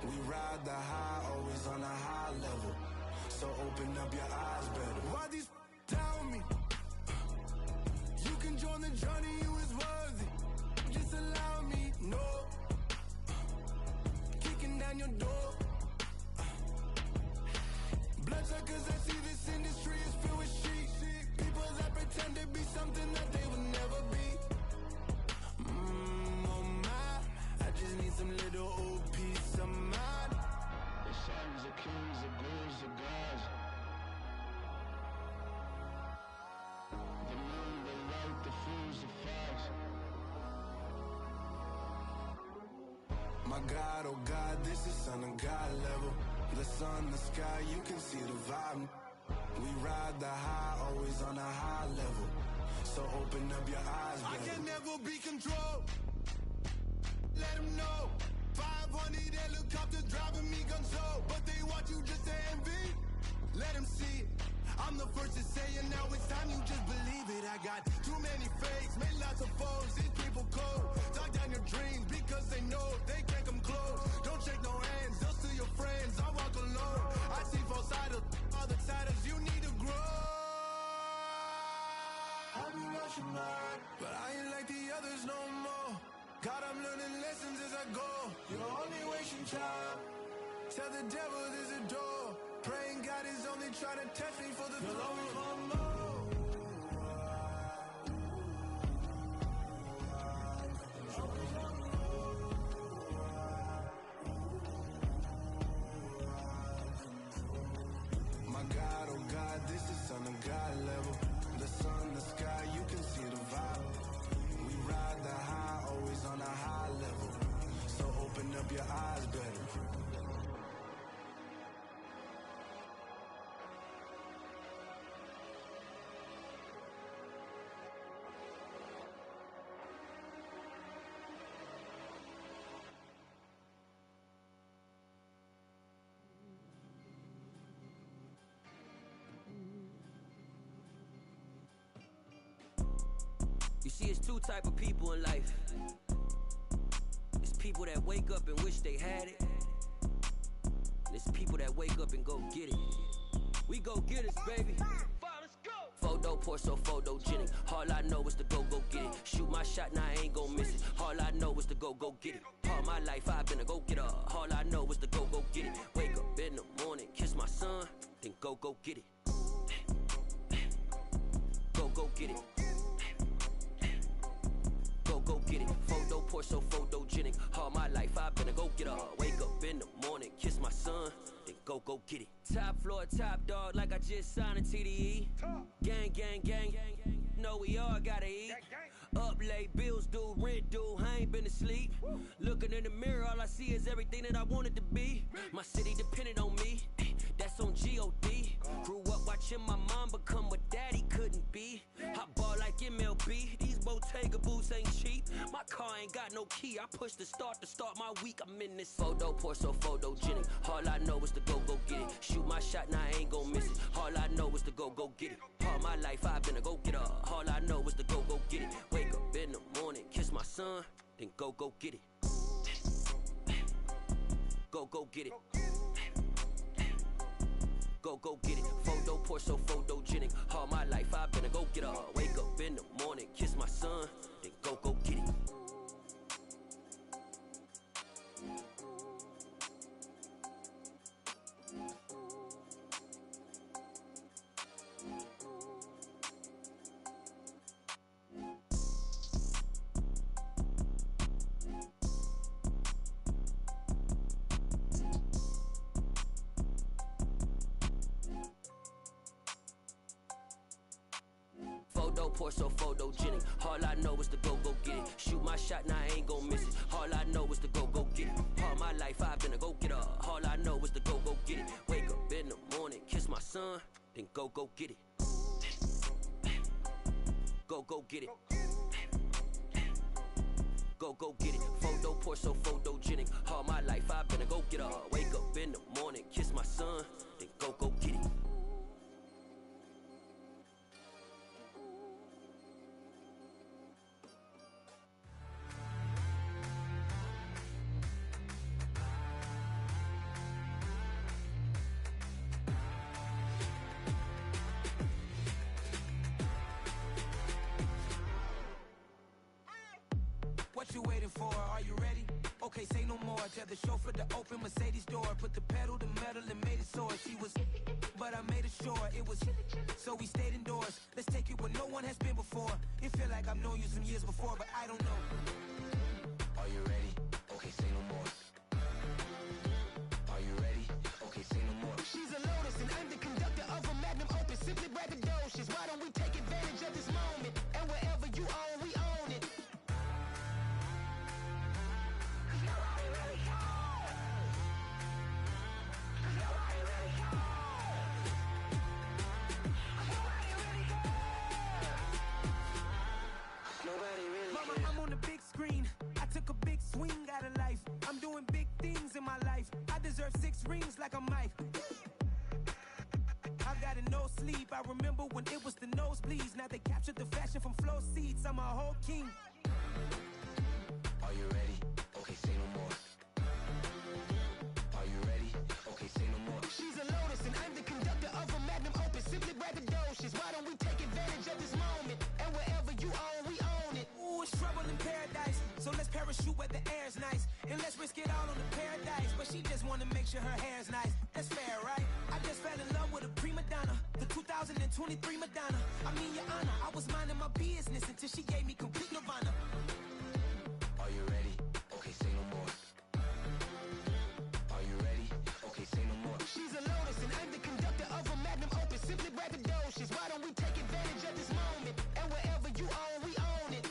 We ride the high, always on a high level. So open up your eyes better. Why these tell me? You can join the journey, you is worthy. Just allow me, no. Kicking down your door. Bloodsuckers, I see this industry is filled with sheep. People that pretend to be something that they will never be. Oh my, I just need some little old peace of mind. The sons of kings, the ghouls, the gods. The moon, the light, the fools, the facts. My God, oh God, this is Son of God level. The sun, the sky, you can see the vibe. We ride the high, always on a high level. So open up your eyes, baby. I can never be controlled. Let them know. 500 helicopters driving me gonzo. But they want you just to envy. Let them see it. I'm the first to say it, now it's time you just believe it. I got too many fakes, made lots of foes. These people cold. Talk down your dreams because they know they can't come close. Don't shake no hands, they'll still your friends. I walk alone. I see both sides, other siders, you need to grow. I've been rushing my others no more. God, I'm learning lessons as I go. You're only wasting time. Tell the devil there's a door. Praying God is only trying to test me for the glory. You'll always want more. My God, oh God, this is son of God level. The sun, the sky, you can see the vibe. We ride the high, always on a high level. So open up your eyes better. You see, it's two type of people in life. It's people that wake up and wish they had it. And it's people that wake up and go get it. We go get it, baby. Photo poor, so photogenic. All I know is to go get it. Shoot my shot, now I ain't gon' miss it. All I know is to go get it. All my life I've been a go-getter. All I know is to go get it. Wake up in the morning, kiss my son, then go get it. Go get it. Go get it. Photo poor, so photogenic. All my life I've been a go-getter. Wake up in the morning, kiss my son, then go get it. Top floor, top dog, like I just signed a TDE. Gang, gang, gang. Know we all gotta eat. Up late, bills due, rent due, I ain't been asleep. Looking in the mirror, all I see is everything that I wanted to be. My city depended on me, that's on G.O.D. Grew up watching my mom become what daddy couldn't be. I ball like MLB, these Bottega boots ain't cheap. My car ain't got no key, I push the start to start my week. I'm in this photo poor, so photogenic. All I know is to go get it. Shoot my shot, now I ain't gon' miss it. All I know is to go get it. All my life I've been a go-getter. All I know is to go get it. Wake up in the morning, kiss my son, then go get it. Go get it. Go get it. Photo poor, so photogenic. All my life I've been a go-getter. Wake up in the morning, kiss my son, then go get it. Photo poor, so photogenic. All I know is to go get it. Shoot my shot, now I ain't gon' miss it. All I know is to go get it. All my life I've been a go-getter. All I know is to go get it. Wake up in the morning, kiss my son, then go get it. Go get it. Go get it. Photo poor, so photogenic. All my life I've been a go-getter. Wake up in the morning, kiss my son, then go get it. What you waiting for? Are you ready? Okay, say no more. Tell the chauffeur to open Mercedes door. Put the pedal to metal and made it soar. She was, but I made it sure it was. So we stayed indoors. Let's take it where no one has been before. It feel like I've known you some years before, but I don't know. Are you ready? Okay, say no more. Are you ready? Okay, say no more. She's a Lotus and I'm the conductor of a Magnum Opus. Simply braggadocious. Why don't we take advantage of this moment? And wherever you own, we own it. I'm on the big screen. I took a big swing out of life. I'm doing big things in my life. I deserve 6 rings like I'm Mike. I've got a no sleep. I remember when it was the nosebleeds. Now they captured the fashion from flow seats. I'm a whole king. Are you ready? Okay, say no more. Are you ready? Okay, say no more. She's a Lotus and I'm the conductor of a Magnum Opus. Simply braggadocious. Why don't we take advantage of this moment? And wherever you own, we own it. Ooh, it's trouble in shoot where the air's nice. And let's risk it all on the paradise. But she just wanna make sure her hair's nice. That's fair, right? I just fell in love with a prima donna. The 2023 Madonna. I mean, your honor, I was minding my business until she gave me complete nirvana. Are you ready? Okay, say no more. Are you ready? Okay, say no more. She's a lotus and I'm the conductor of a magnum opus. Simply braggadocious. Why don't we take advantage of this moment? And wherever you own, we own it.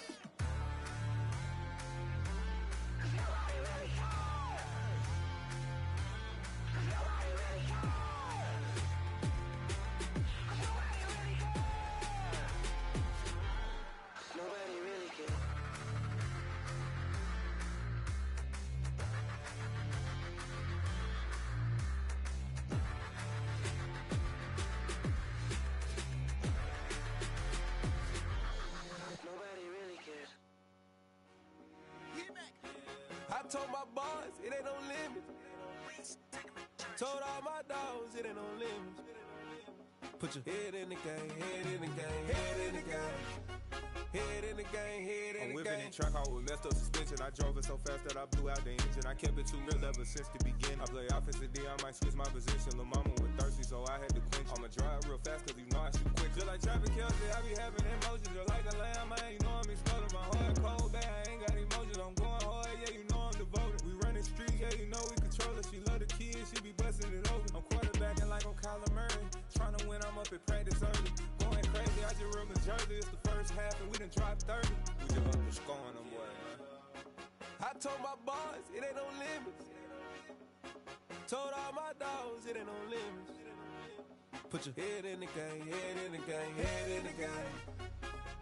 Nobody really cares. Nobody really cares. Nobody really cares. Nobody really cares. Nobody really cares. I told my boys it ain't no limit. Told all my dogs it ain't no limit. Put your head in the game, head in the game, head in the game. Head in the game, head in the game. I'm whipping in track out with messed up suspension. I drove it so fast that I blew out the engine. I kept it too real ever since the beginning. I play offensive D, I might switch my position. Lil' mama was thirsty, so I had to quench. I'ma drive real fast, cause you know I shoot quick. Just like traffic Kelsey, I be having emotions. Just like a lamb, man, you know I'm exploding. My heart cold, bad, I ain't got emotions. I'm going hard, yeah, you know I'm devoted. We running streets, yeah, you know we control it. She love the kids, she be busting it over. I'm quarterbacking like I'm Kyler Murray. Trying to win, I'm up at practice early. Going crazy, I just real Jersey. It's the first half and we done dropped 30. We just up and scoring them, boy, man. I told my boys it ain't no limits. Told all my dogs it ain't no limits. Put your head in the game, head in the game, head in the game.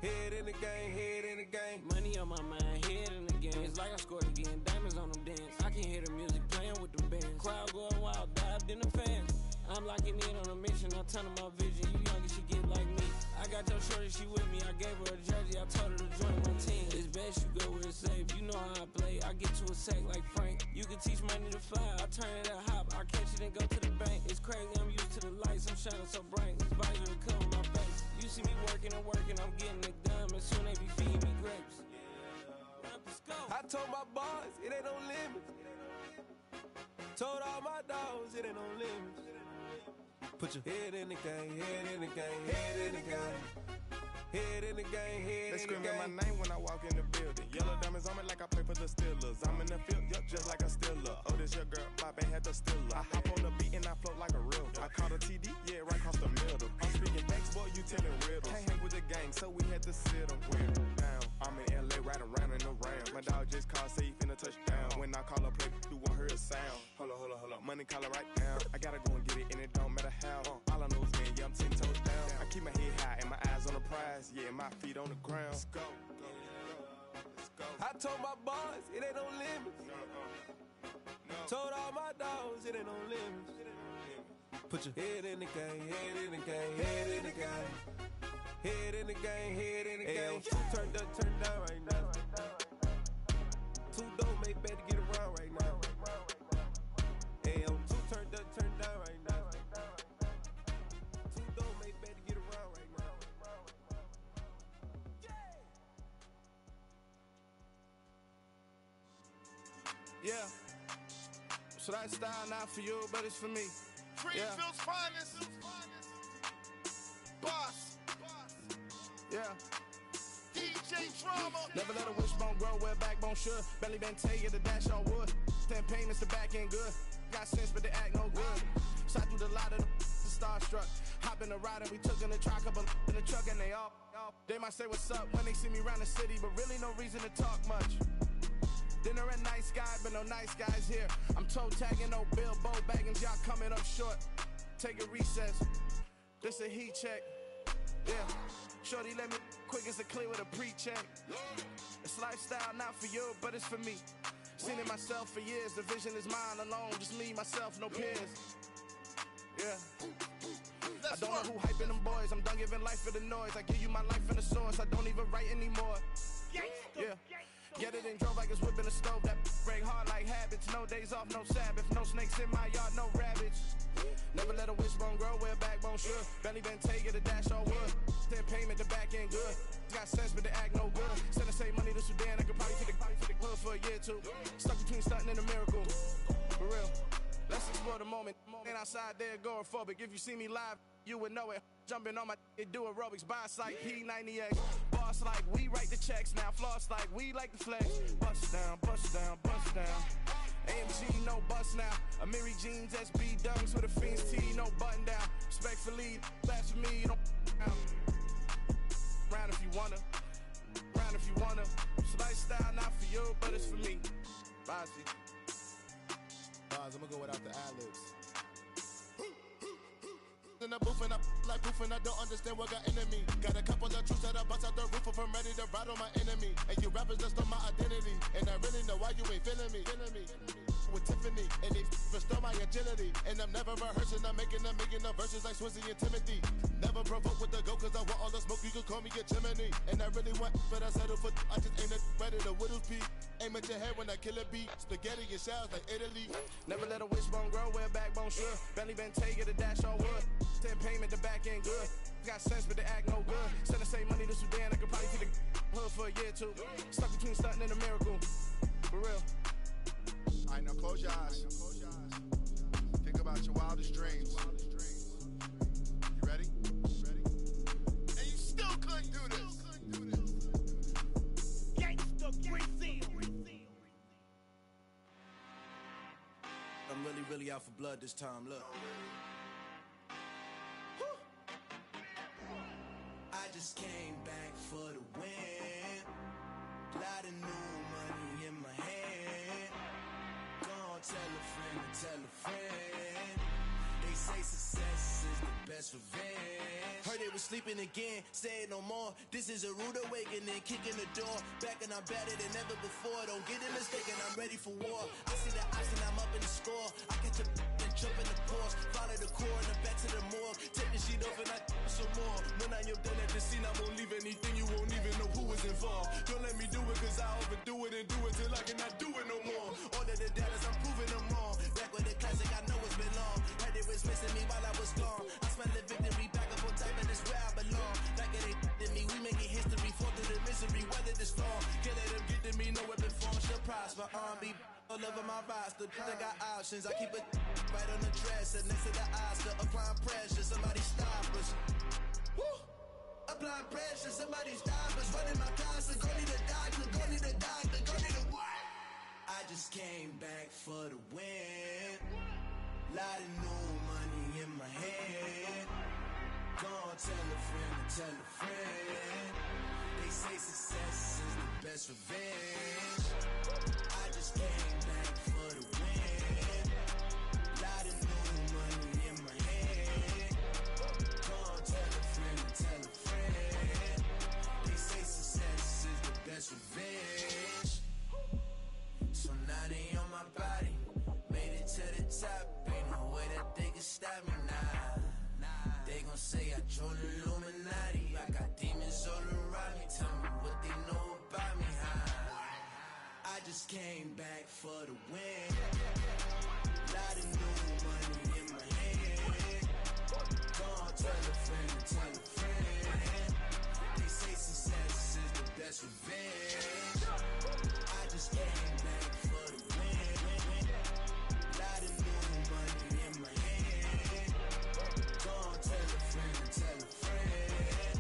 Head in the game, head in the game. Money on my mind, head in the game. It's like I scored again, diamonds on them dance. I can hear the music playing with them bands. Crowd going wild, dived in the fans. I'm locking in on a mission, I turn on my vision. You young and she get like me. I got your shorty, she with me. I gave her a jersey, I told her to join my team. It's best you go where it's safe. You know how I play. I get to a sack like Frank. You can teach money to fly. I turn it to hop. I catch it and go to the bank. It's crazy, I'm used to the lights. I'm shining so bright. This visor will come on my face. You see me working and working. I'm getting it done. And soon they be feeding me grapes. I told my boys it ain't no limits. Told all my dogs it ain't no limits. Put your head in the game, head in the game, head in the game. Head in the game, head in the game. They screaming my name when I walk in the building. Yellow diamonds on me like I play for the Steelers. I'm in the field, yup, just like a Steeler. Oh, this your girl, my band had the Steeler. I hop on the beat and I float like a river. I caught a TD, yeah, right across the middle. I'm speaking thanks, boy, you telling riddles. Can't hang with the gang, so we had to sit them down. I'm in LA, riding around in the Ram. My dog just called, say he finna touchdown. When I call a play, you won't hear a sound. Hold up, money call it right down. I gotta go and get it, and it don't matter how. All I know is, man, yeah, I'm 10 toes down. I keep my head high and my eyes on the prize. Yeah, my feet on the ground. Let's go. I told my boys it ain't no limits. Told all my dogs it ain't no limits. Put your head in the game, head in the game, head in the game. Head in the game, head in the game. Turned up, turned down right now. Too dope, make better get around right now. Hey, I'm too turned up, turned down right now. Too dope, make better get around right now. Yeah. So that style not for you, but it's for me. Greenfield's finest. Boss. Yeah. DJ Drama. Never let a wishbone grow where backbone should. Belly been take it, the dash on wood. 10 payments, the back end good. Got sense, but they act no good. Shot through the lot of the starstruck. Hop in the ride and we took in the truck, couple in the truck and they all. They might say what's up when they see me around the city, but really no reason to talk much. Dinner at nice guy, but no nice guys here. I'm toe tagging, no Bilbo Baggins, y'all coming up short. Take a recess. This a heat check. Yeah. Shorty let me quick as a clear with a pre-check. It's lifestyle not for you, but it's for me. Seen it myself for years. The vision is mine alone. Just me, myself, no peers. Yeah. I don't know who hyping them boys. I'm done giving life for the noise. I give you my life in the source. I don't even write anymore. Yeah. Get it and drove like it's whipping a stove. That break hard like habits. No days off, no Sabbath. No snakes in my yard, no rabbits. Never let a wishbone grow where backbone should. Belly been take it, a dash all wood. 10 payment, the back end good. Got sense, but they act no good. Send the same money to Sudan. I could probably take the hood for for a year or two. Stuck between stunting and a miracle. For real. Let's explore the moment. Ain't outside there agoraphobic. If you see me live, you would know it. Jumping on my do aerobics. Boss like P90X. Boss like we write the checks. Now floss like we like the flex. Bust down, bust down, bust down. AMG, no bust now. Amiri jeans, SB dunks with a Fiends tee, no button down. Respectfully, that's for me, don't down. Round if you wanna. Round if you wanna. It's a lifestyle, not for you, but it's for me. Bossy. Bars, I'm gonna go without the ad-libs. In the booth and I like proof and I don't understand what got into me. Got a couple of truths that I bust out the roof if I'm ready to ride on my enemy. And you rappers just on my identity. And I really know why you ain't feeling me. With Tiffany, and they restore my agility. And I'm never rehearsing, I'm making a million of verses like Swizzy and Timothy. Never provoke with the go, cause I want all the smoke, you can call me a chimney. And I really want, but I settle for, I just ain't ready to widow's peak. Aim at your head when I kill a beat. Spaghetti and shells like Italy. Never let a wishbone grow where a backbone should. Belly been take it a dash on wood. 10 payment, the back end good. Got sense, but the act no good. Send the same money to Sudan, I could probably see the hood for a year or two. Stuck between stunting and a miracle. For real. Alright, now close your eyes. Think about your wildest dreams. You ready? And you still couldn't do this. Gangsta Brazil. I'm really out for blood this time, look. I just came back for the win. Lot of new money in my hand. Gonna tell a friend to tell a friend. They say success is the best revenge. Heard they was sleeping again, say it no more. This is a rude awakening, kicking the door. Back and I'm better than ever before. Don't get it mistaken, I'm ready for war. I see the ice and I'm up in the score. I catch a and jump in the Porsche. Follow the core and then back to the morgue. Take the sheet off and I some more. When I am done at the scene, I won't leave anything. You won't even know who was involved. Don't let me do it, cause I overdo it and do it till I cannot do it no more. All of the doubters, I'm proving them wrong. Back with the classic, I know it's been long. Heard they was missing me while I was gone. I smell the victory, back up on time, and it's where I belong. Like it ain't to me, we making history. Fall through the misery, weather the storm. Can't let them get to me, no weapon form should prosper. R&B all over my roster, I got options. I keep it right on the dresser, next to the Oscar. Applying pressure, somebody stop us. Woo! Applying pressure, somebody stop us. Running my closet, go need a doctor, go need a doctor, go need a what? I just came back for the win. Lot of new money in my hand. Gonna tell a friend to tell a friend. They say success is the best revenge. I just came back for the win. Lot of new money in my hand. Gonna tell a friend to tell a friend. They say success is the best revenge. So now they on my body. Made it to the top. Ain't no way that they can stop me now. They gon' say I joined the Illuminati. I got demons all around me. Tell me what they know about me, huh? I just came back for the win. Lot of new money in my hand. Gonna tell a friend to tell a friend. They say success is the best revenge. I just came back for the win. Lot of new money in my hand. Gonna tell a friend to tell a friend.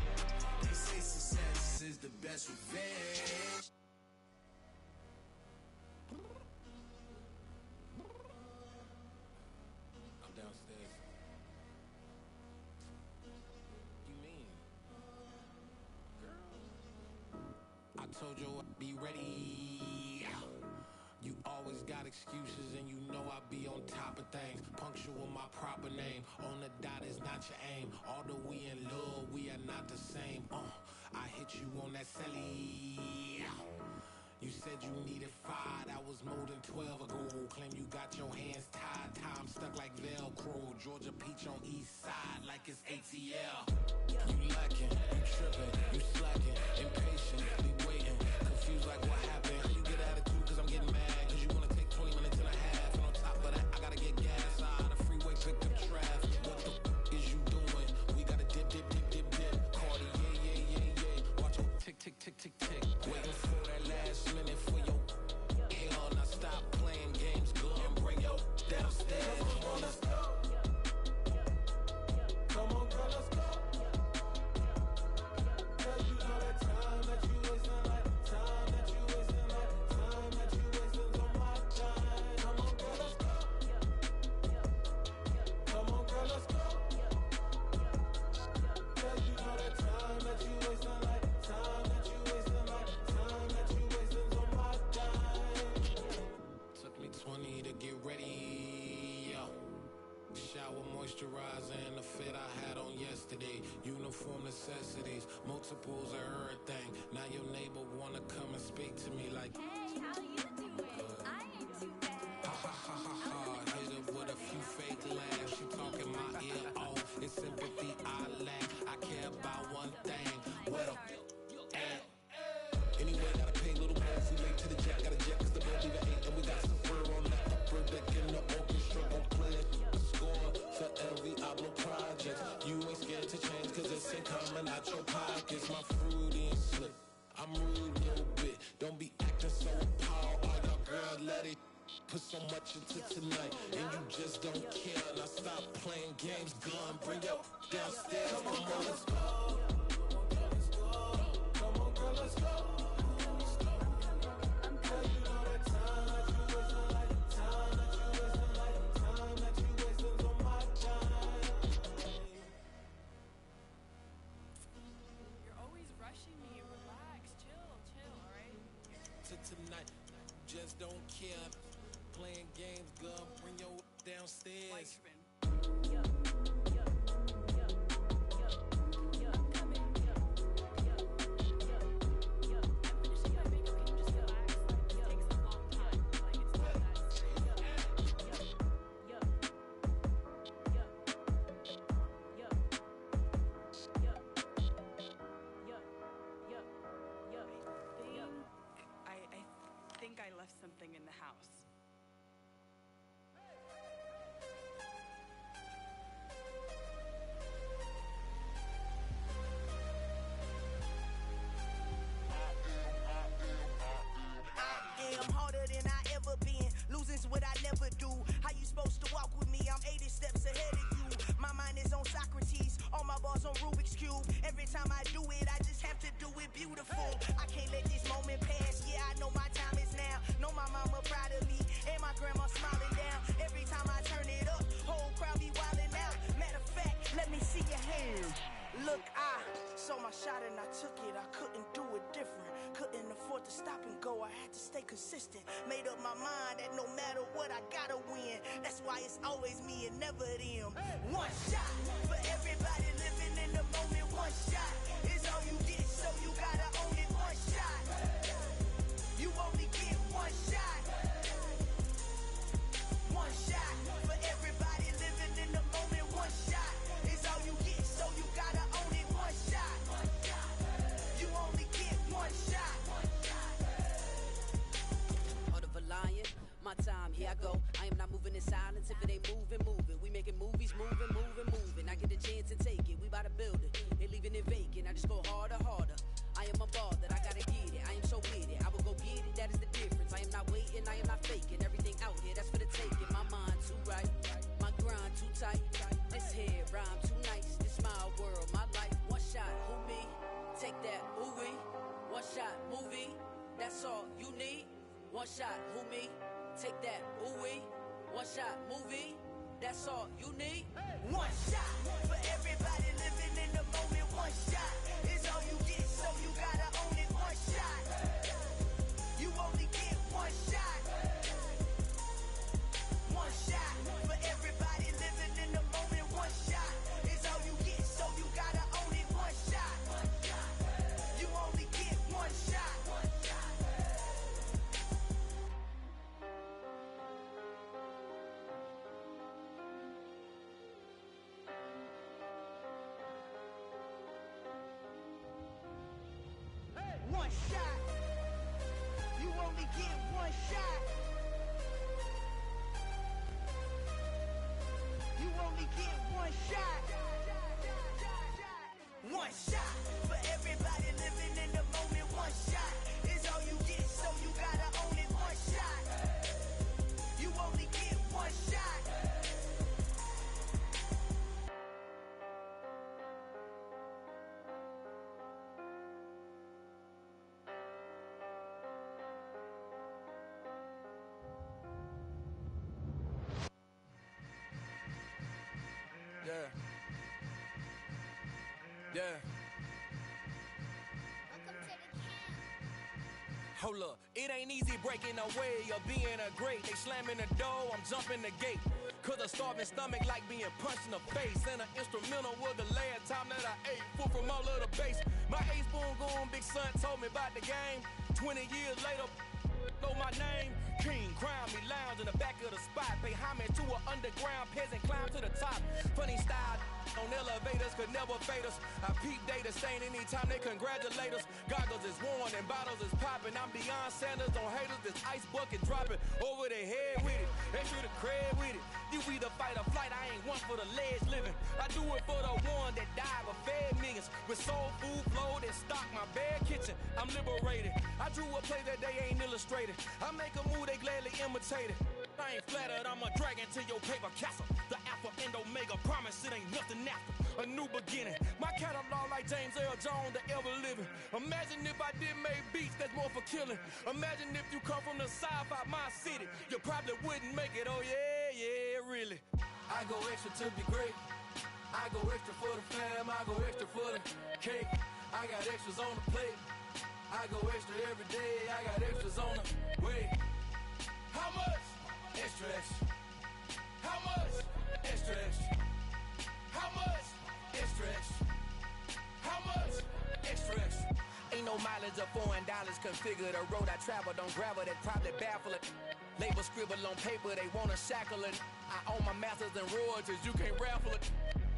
They say success is the best revenge. I'm downstairs. You mean? I told you I'd be ready. You always got excuses and you know I be on top of things. Punctual my proper name. On the dot is not your aim. Although we in love, we are not the same. I hit you on that celly. You said you needed 5, that was more than 12 ago. Claim you got your hands tied, time stuck like Velcro. Georgia Peach on east side like it's ATL. You lacking, you tripping, you slacking, impatient, be waiting, confused like what happened. You get attitude cause I'm getting mad, cause you wanna take 20 minutes and a half. And on top of that, I gotta get gas out of the freeway, pick up traffic. What the is you doing? We gotta dip. Cardi, yeah. Watch your tick. Waiting for that last minute for your Moisturizer and the fit I had on yesterday. Uniform necessities, multiples of everything. Now your neighbor wanna come and speak to me like, hey, how you doing? I ain't too bad. Ha ha ha ha ha. Hit her with a few fake laughs. She talking my ear off. It's sympathy I lack. I care about one thing. Well, anyway, gotta pay little more. We late to the jack. Got a jet cause the band leave at 8. And we got some fur on that upper deck in the orchestra. Gon' play a score for every album project. You ain't scared to change cause it's ain't coming out your pockets. My fruity and slick. I'm rude a little bit. Don't be acting so appalled. Oh, your girl, let it put so much into tonight. And you just don't care. Now stop playing games. Gun, bring your downstairs. Come on, girl, let's go. Come on, girl, let's go. Girl, you know that time that you wasting, like time that you wasting, like time that you wasting on my time. You're always rushing me. Relax, chill, alright? To tonight, just don't care. Playing games, girl, bring your downstairs. I think I left something in the house. I'm harder than I ever been. Losing's what I never do. How you supposed to walk with me? I'm 80 steps ahead of you. My mind is on Socrates. All my bars on Rubik's Cube. Every time I do it, I just have to do it beautiful. I can't let this moment pass. Yeah, I know my time is now. Know my mama proud of me. And my grandma smiling down. Every time I turn it up, whole crowd be wildin' out. Matter of fact, let me see your hands. Look, I saw my shot and I took it. I couldn't do it different. Couldn't afford to stop and go. I had to stay consistent. Made up my mind that no matter what, I gotta win. That's why it's always me and never them. One shot for everybody living in the moment. One shot is all you get, so you gotta own it. One shot. You only get one shot. One shot for everybody living in the moment. One shot is all you get, so you gotta own it. One shot. You only get one shot. Heart of a lion, my time, here I go. I am not moving in silence. If it ain't moving, moving. We making movies, moving, moving, moving. I get a chance to take it. We bout to build it. Ain't leaving it vacant. I just go harder, harder. I am a ball that I gotta get it. I am so with it. I will go get it. That is the difference. I am not waiting. I am not faking. Everything out here, that's for the taking. My mind too right. My grind too tight. This here rhyme too nice. This my world, my life. One shot, who me? Take that, ooh-wee. One shot, movie. That's all you need. One shot, who me? Take that, ooh-wee. One shot, movie. That's all you need. One shot for everybody living in the moment. One shot is all you get, so you gotta own it. One shot. You only get one shot. One shot for everybody living in the moment. One shot is all you get, so you gotta own it. One shot. You only get one shot. One shot. You only get one shot. You only get one shot. One shot for everybody living in the moment. One shot is all you get, so you gotta own it. One shot. You only get one shot. Yeah. Yeah. Hold up, It ain't easy breaking away or being a great. They slamming the door, I'm jumping the gate. Cause a starving stomach like being punched in the face. And an instrumental was the last time that I ate food from all of the bass. My ace boom goon big son told me about the game. 20 years later, know my name. King, crown me, lounge in the back of the spot. Pay homage to an underground peasant, climb to the top. Funny style on elevators could never fade us. I peep data stain anytime they congratulate us. Goggles is worn and bottles is popping. I'm beyond Sanders on haters. This ice bucket dropping over their head with it. They should have cred with it. You either fight or flight. I ain't one for the ledge living. I do it for the one that died but fed millions. With soul food flowed and stocked my bare kitchen. I'm liberated. I drew a play that they ain't illustrated. I make a move they gladly imitated. I ain't flattered, I'm a dragon to your paper castle. The alpha and omega, promise it ain't nothing after. A new beginning, my catalog like James Earl Jones, the ever living. Imagine if I did make beats that's more for killing. Imagine if you come from the south out my city. You probably wouldn't make it, oh yeah, yeah, really. I go extra to be great. I go extra for the fam, I go extra for the cake. I got extras on the plate. I go extra every day, I got extras on the way. How much? Extra, extra. How much? Extra, extra. How much? Extra, extra. How much? Extra, extra. Ain't no mileage of $4 configure the road I travel. Don't gravel that probably baffle it. Label scribble on paper, they wanna shackle it. I own my masters and royalties, you can't raffle it.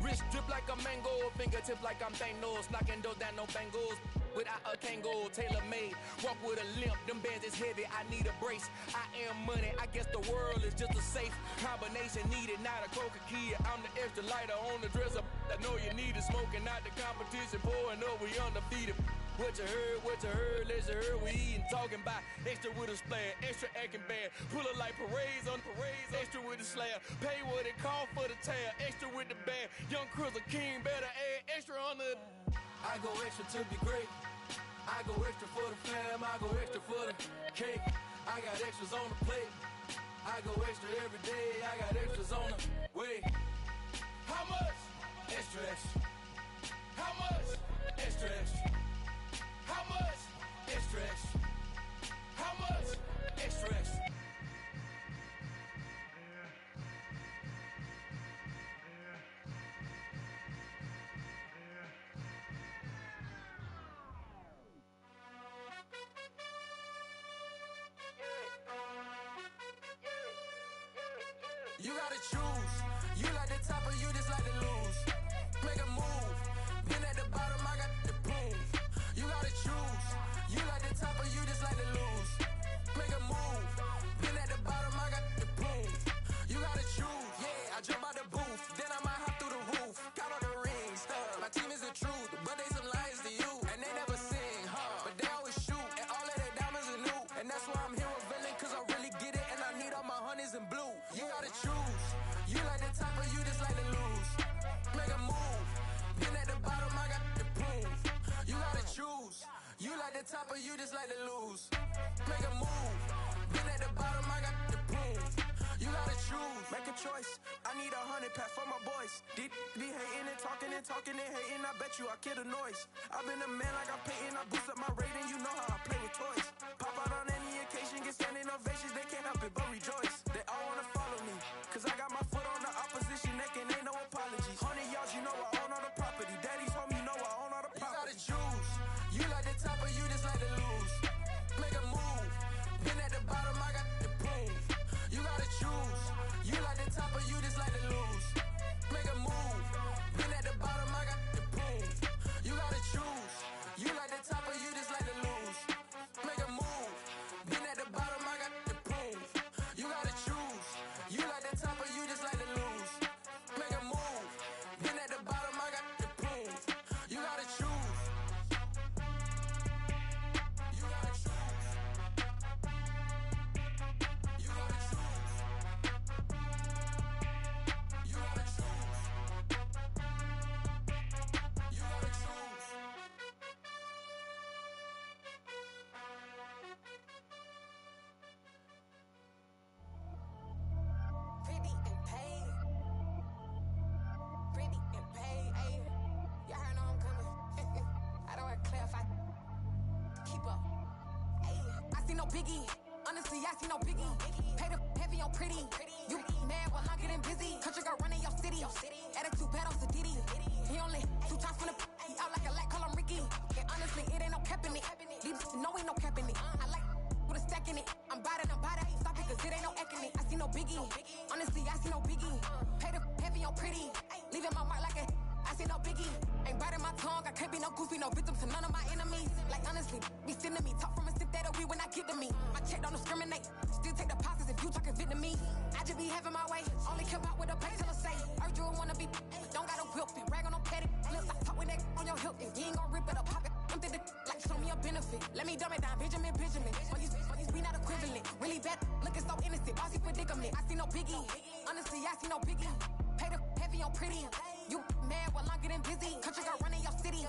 Wrist drip like a mango, fingertip like I'm Thanos. Knocking those down, no bangles. Without a Kango, tailor-made. Walk with a limp, them bands is heavy, I need a brace. I am money, I guess the world is just a safe combination needed, not a coca key. I'm the extra lighter on the dresser. I know you need it, smoking out the competition, pouring up, we undefeated. What you heard, let's heard, we eating, talking about extra with a splash, extra acting bad. Pull it like parades on parades, extra with the slab. Pay what it cost for the tab, extra with the band. Young Crizzle King, better add extra on the. I go extra to be great. I go extra for the fam, I go extra for the cake. I got extras on the plate. I go extra every day, I got extras on the way. How much? Extra, extra. How much? Extra, extra. How much? Extra, extra. How much? Extra, extra. You gotta choose. You like the top or you just like to lose. Make a move. Been at the bottom, I got the proof. You gotta choose. You like the top or you just like to lose. Make a move. Been at the bottom, I got the proof. You gotta choose. Yeah, I jump out the booth, then I might hop through the roof. Count on the rings, my team is the truth, but they some liars to you. And they never sing, but they always shoot. And all of their diamonds are new. And that's why I'm here revealing, cause I really get it. And I need all my honeys in blue. You gotta choose. You like the top or you just like to lose. Make a move. Been at the bottom, I got the proof. You gotta choose. You like the top or you just like to lose. Make a move. Been at the bottom, I got the proof. You gotta choose. Make a choice. I need 100 pack for my boys. Be hating and talking and hating. I bet you I kill the noise. I've been a man like I'm Peyton. I boost up my rating. You know how I play with toys. Pop out on any occasion, get standing ovations. They can't help it but rejoice. They all wanna follow me, cause I got my foot on the opposition neck and ain't no apologies. 100 yards, you know I own all the property. Daddy's home, you know I own all the property. You gotta choose. You like the top or you just like to lose. Make a move. Been at the bottom, I got the proof. You gotta choose. You like the top or you just like to lose. Make a move. Been at the bottom, I got the proof. You gotta choose. You like the top or you just like to lose. Make a move. Been at the bottom, I got the proof. You gotta choose. You like the top or you just like to lose. Make a move. Been at the bottom, I got the proof. You gotta choose. You gotta choose. You gotta choose. You gotta choose. You gotta choose. Pretty and paid. Pretty and paid. Ayy, y'all heard know I'm coming. I don't want to clarify. Keep up. Ayy, I see see no biggie. Honestly, I see no biggie. Pay the heavy on pretty. You mad while I'm getting busy. Country girl running your city. Attitude bad on Diddy. He only 2 times from the he out like a lack, call him Ricky. And honestly, it ain't no cap in it. These no ain't no cap in it. I like with a stack in it. I'm bad. Stop it, cause it ain't no acting it. I see no biggie. Honestly, I see no biggie. Pay the heavy on pretty. Leaving my mark like a I see no biggie. Ain't biting my tongue. I can't be no goofy, no victim to none of my enemies. Like honestly, be sending me talk from a sip that we when I get to me. My check don't discriminate. Still take deposits if you talking Vietnamese. I just be having my way. Only care about what the pay teller say. Urge you wanna be. Don't got a whip and rag on no petty. Flips, I talk with that on your hip. If you ain't gon' rip it or pop it, empty the like show me a benefit. Let me dumb it down, Benjamin. We not equivalent. Really bad, looking so innocent. Bossy predicament. I see no biggie. Honestly, I see no biggie. Pay the heavy on pretty. You mad while I'm getting busy. Country girl running your city.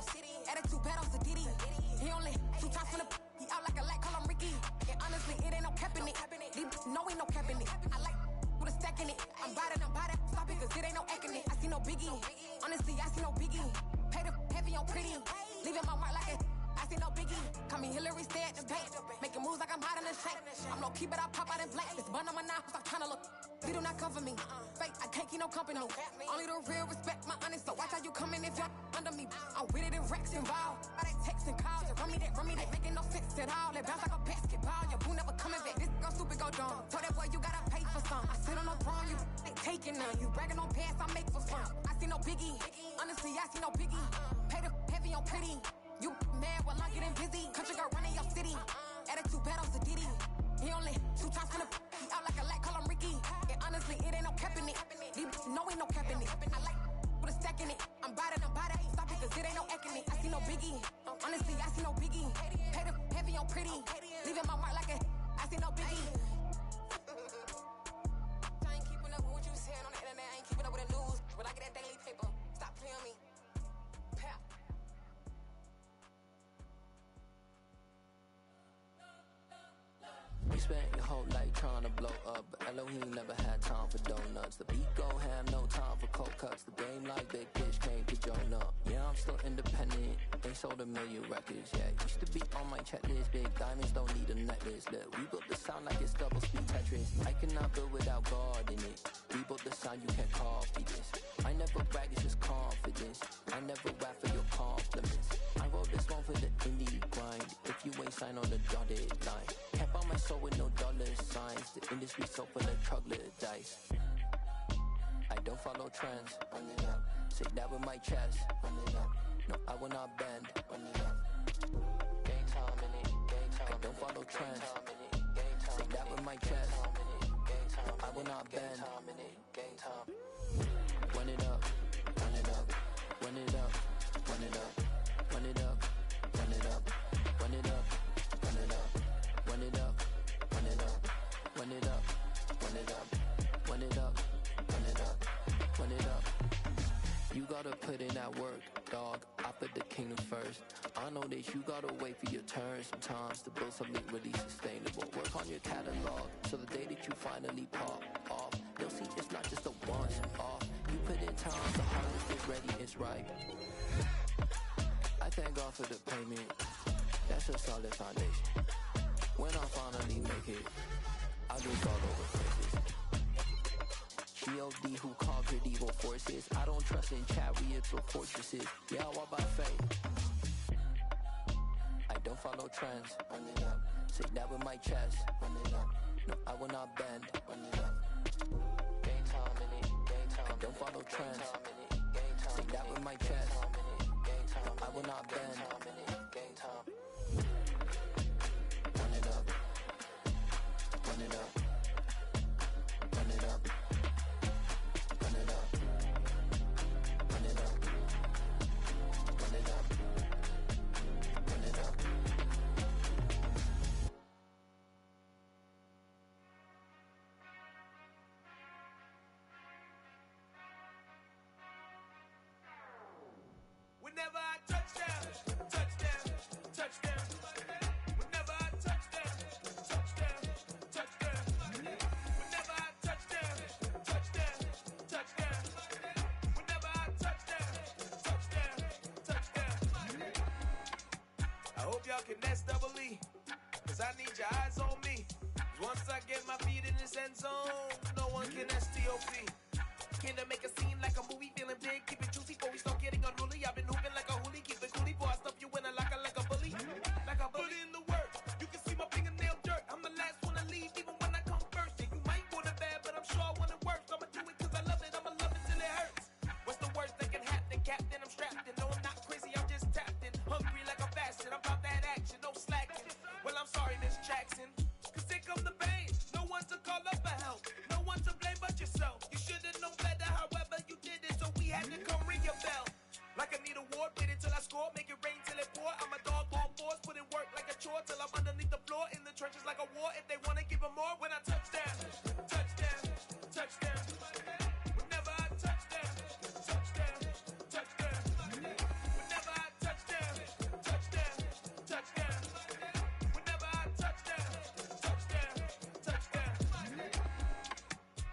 Attitude bad on Diddy. He only 2 times from the he out like a lack, call him Ricky. And honestly, it ain't no cap in it. No ain't no cap in it. I like with a stack in it. I'm bad. Stop it, cause it ain't no acting it. I see no biggie. Honestly, I see no biggie. Pay the heavy on pretty. Leaving my mark like a I see no biggie. Call me Hillary, stay at the bank. Making moves like I'm hot in the shank. I'm low key, but I pop out in blank. This bun on my knife, stop trying to look. They do not cover me. Fake, I can't keep no company. Only the real respect my honest. So watch how you coming if you're under me. I'm with it in racks involved. I they text and calls. You run me that. Making no sense at all. They bounce like a basketball. Your boo never coming back. This go stupid, go dumb. Told that boy you gotta pay for some. I sit on no throne, you ain't taking none. You bragging on pants, I make for fun. I see no biggie. Honestly, I see no biggie. Pay the heavy on pretty. You mad while I'm getting busy. Country girl running your city. Attitude bad on Diddy. He only 2 times from the he out like a lack, call him Ricky. And honestly, it ain't no cap in it. No ain't no cap in it. I like with a stack in it. I'm bad. Stop it, cause it ain't no acting it. I see no biggie. Honestly, I see no biggie. Pay the heavy on pretty. Leaving my mark like a I see no biggie. I ain't keeping up with what you saying on the internet. I ain't keeping up with the news. But I get that daily paper. Stop playing me. Pap. You spent your whole life trying to blow up, but Elohim never had time for donuts. The beat gon' have no time for cold cuts. The game like Big Pitch came to join up. Yeah, I'm still independent. They sold 1 million records, yeah. Used to be on my checklist. Big diamonds don't need a necklace. Look, we built the sound like it's double speed Tetris. I cannot build without God in it. We built the sound, you can't copy this. I never brag, it's just confidence. I never rap for your compliments. I wrote this one for the indie grind. If you ain't signed on the dotted line, can't buy my soul with no dollar signs. The industry so full of troglodytes. I don't follow trends. Run it up. Say that with my chest. Run it up. No, I will not bend. Run it up. Game time in it. Game time. I don't follow trends. Say that with my chest. I will not bend. Game time. Run it up. Run it up. Run it up. Run it up. Run it up. Run it up. Run it up. Run it up. Run it up. Run it up. Run it up. Run it up. Run it up. Run it up. Run it up. You gotta put in that work, dog. I put the kingdom first. I know that you gotta wait for your turn sometimes to build something really sustainable. Work on your catalog, so the day that you finally pop off, they'll see it's not just a once off. You put in time, the harvest is ready, it's right. I thank God for the payment. That's a solid foundation. When I finally make it, I'll just all over places. G.O.D. who conquered evil forces. I don't trust in chariots or fortresses. Yeah, I walk by faith. I don't follow trends. Run it up. Say that with my chest. Run it up. No, I will not bend. Run it up. Game time in it. Game time. I don't follow trends. Say that with my chest. I will not bend. Game time. Run it up. Run it up. Run it up. Run it up. Run it up. Run it up. Run it up. Whenever I touchdown, touchdown, touchdown. Whenever I touchdown, touchdown, touchdown. Whenever I touchdown, touchdown, touchdown. Whenever I touchdown, touchdown, touchdown. I hope y'all can nest double E, cause I I need your eyes on me. Once I get my feet in this end zone, no one can STOP. Came to make a scene like a movie, feeling big, keep it juicy before we start getting unruly. I've been hooping like a hoolie, keep it coolie before I stuff you in a locker like a bully. Like a bully in the work, you can see my fingernail dirt. I'm the last one to leave, even when I come first. And you might want it bad, but I'm sure I want it worse. I'ma do it cause I love it, I'ma love it till it hurts. What's the worst that can happen, Captain? I'm strapped in, no I'm not crazy, I'm just tapped in. Hungry like a bastard, I'm about that action, no slacking. Well I'm sorry, Miss Jackson, cause here come the pain. No one to call up for help, no one to blame but yourself. You should've known better, however you did it, so we had to come ring your bell. Like I need a award, wait until I score, make it rain till it pour. I'm a dog on fours, put in work like a chore till I'm underneath the floor, in the trenches like a war. If they wanna give them more, when I touch down, touchdown, touchdown. Whenever I touch down, touchdown, touchdown. Whenever I touch down, touchdown, touchdown. Whenever I touch down, touchdown, touchdown.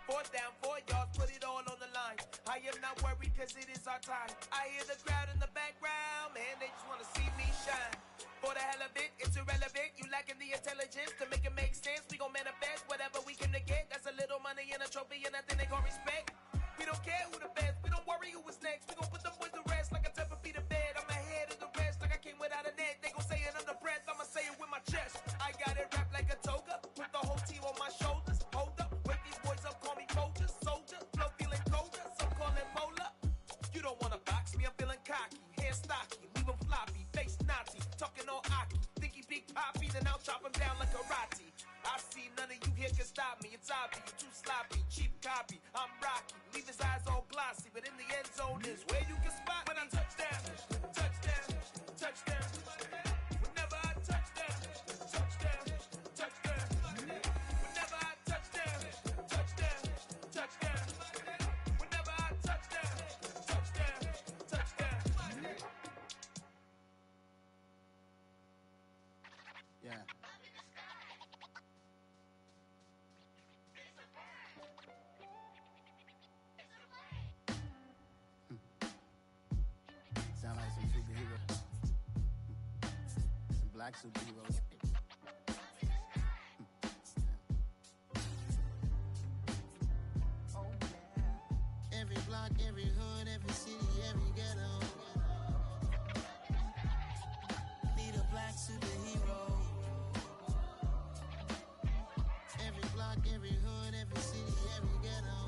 4th down, 4 yards, put it all on the line. I am not worried cause it is our time. I hear the crowd in the background, man, they just wanna see me shine. For the hell of it, it's irrelevant. You lacking the intelligence to make it make sense. We gon' manifest whatever we came to get. That's a little money and a trophy and nothing they gon' respect. We don't care who the best, we don't worry who was next. We gon' put them boys to rest like a 10 feet of bed. I'm ahead of the rest like I came without a net. They gon' say it under breath, I'ma say it with my chest. I got it wrapped like a toga, put the whole team on my shoulders. Hold up, wake these boys up, call me Folger, soldier. Flow feeling colder, some call it polar. You don't wanna box me, I'm feeling cocky. Hair stocky, leave him floppy, face Nazi. Talking all Aki, think he big poppy, then I'll chop him down like karate. I see none of you here can stop me. It's obvious, you too sloppy, cheap copy. I'm Rocky, leave his eyes all glossy, but in the end zone is where you can spot when I touch down, touchdown, touchdown. Whenever I touch down, touchdown, touchdown. Whenever I touch down, touchdown, touchdown. Whenever I touch down, touchdown, touchdown. Yeah. Sound like some superheroes. Some black superheroes. Every block, every hood, every city, every ghetto. Need a black superhero. Every block, every hood, every city, every ghetto.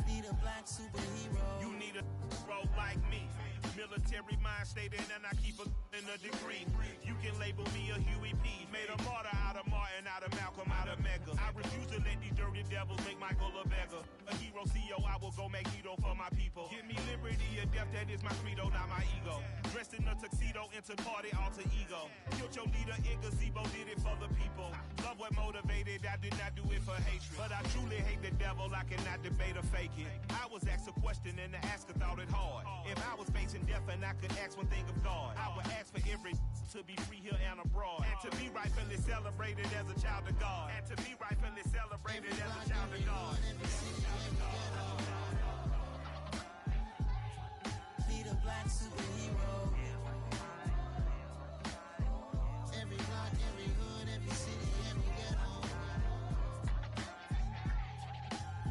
Need a black superhero. You need a hero like me. Military mind stated, and I keep in a degree. You can label me a Huey P. Made a martyr out of Martin, out of Malcolm, out of Mega. I refuse to let these dirty devils make Michael a beggar. A hero CEO, I will go Magneto for my people. Give me liberty or death, that is my credo, not my ego. Dressed in a tuxedo, into party, alter ego. Killed your leader in gazebo, did it for the people. Love what motivated, I did not do it for hatred. But I truly hate the devil, I cannot debate or fake it. I was asked a question and the asker thought it hard. If I was facing death and I could ask one thing of God, I would ask for every to be free here and abroad. And to be rightfully celebrated as a child of God. And to be rightfully celebrated as a child of God. Need a black superhero. Every block, every hood, every city, every ghetto.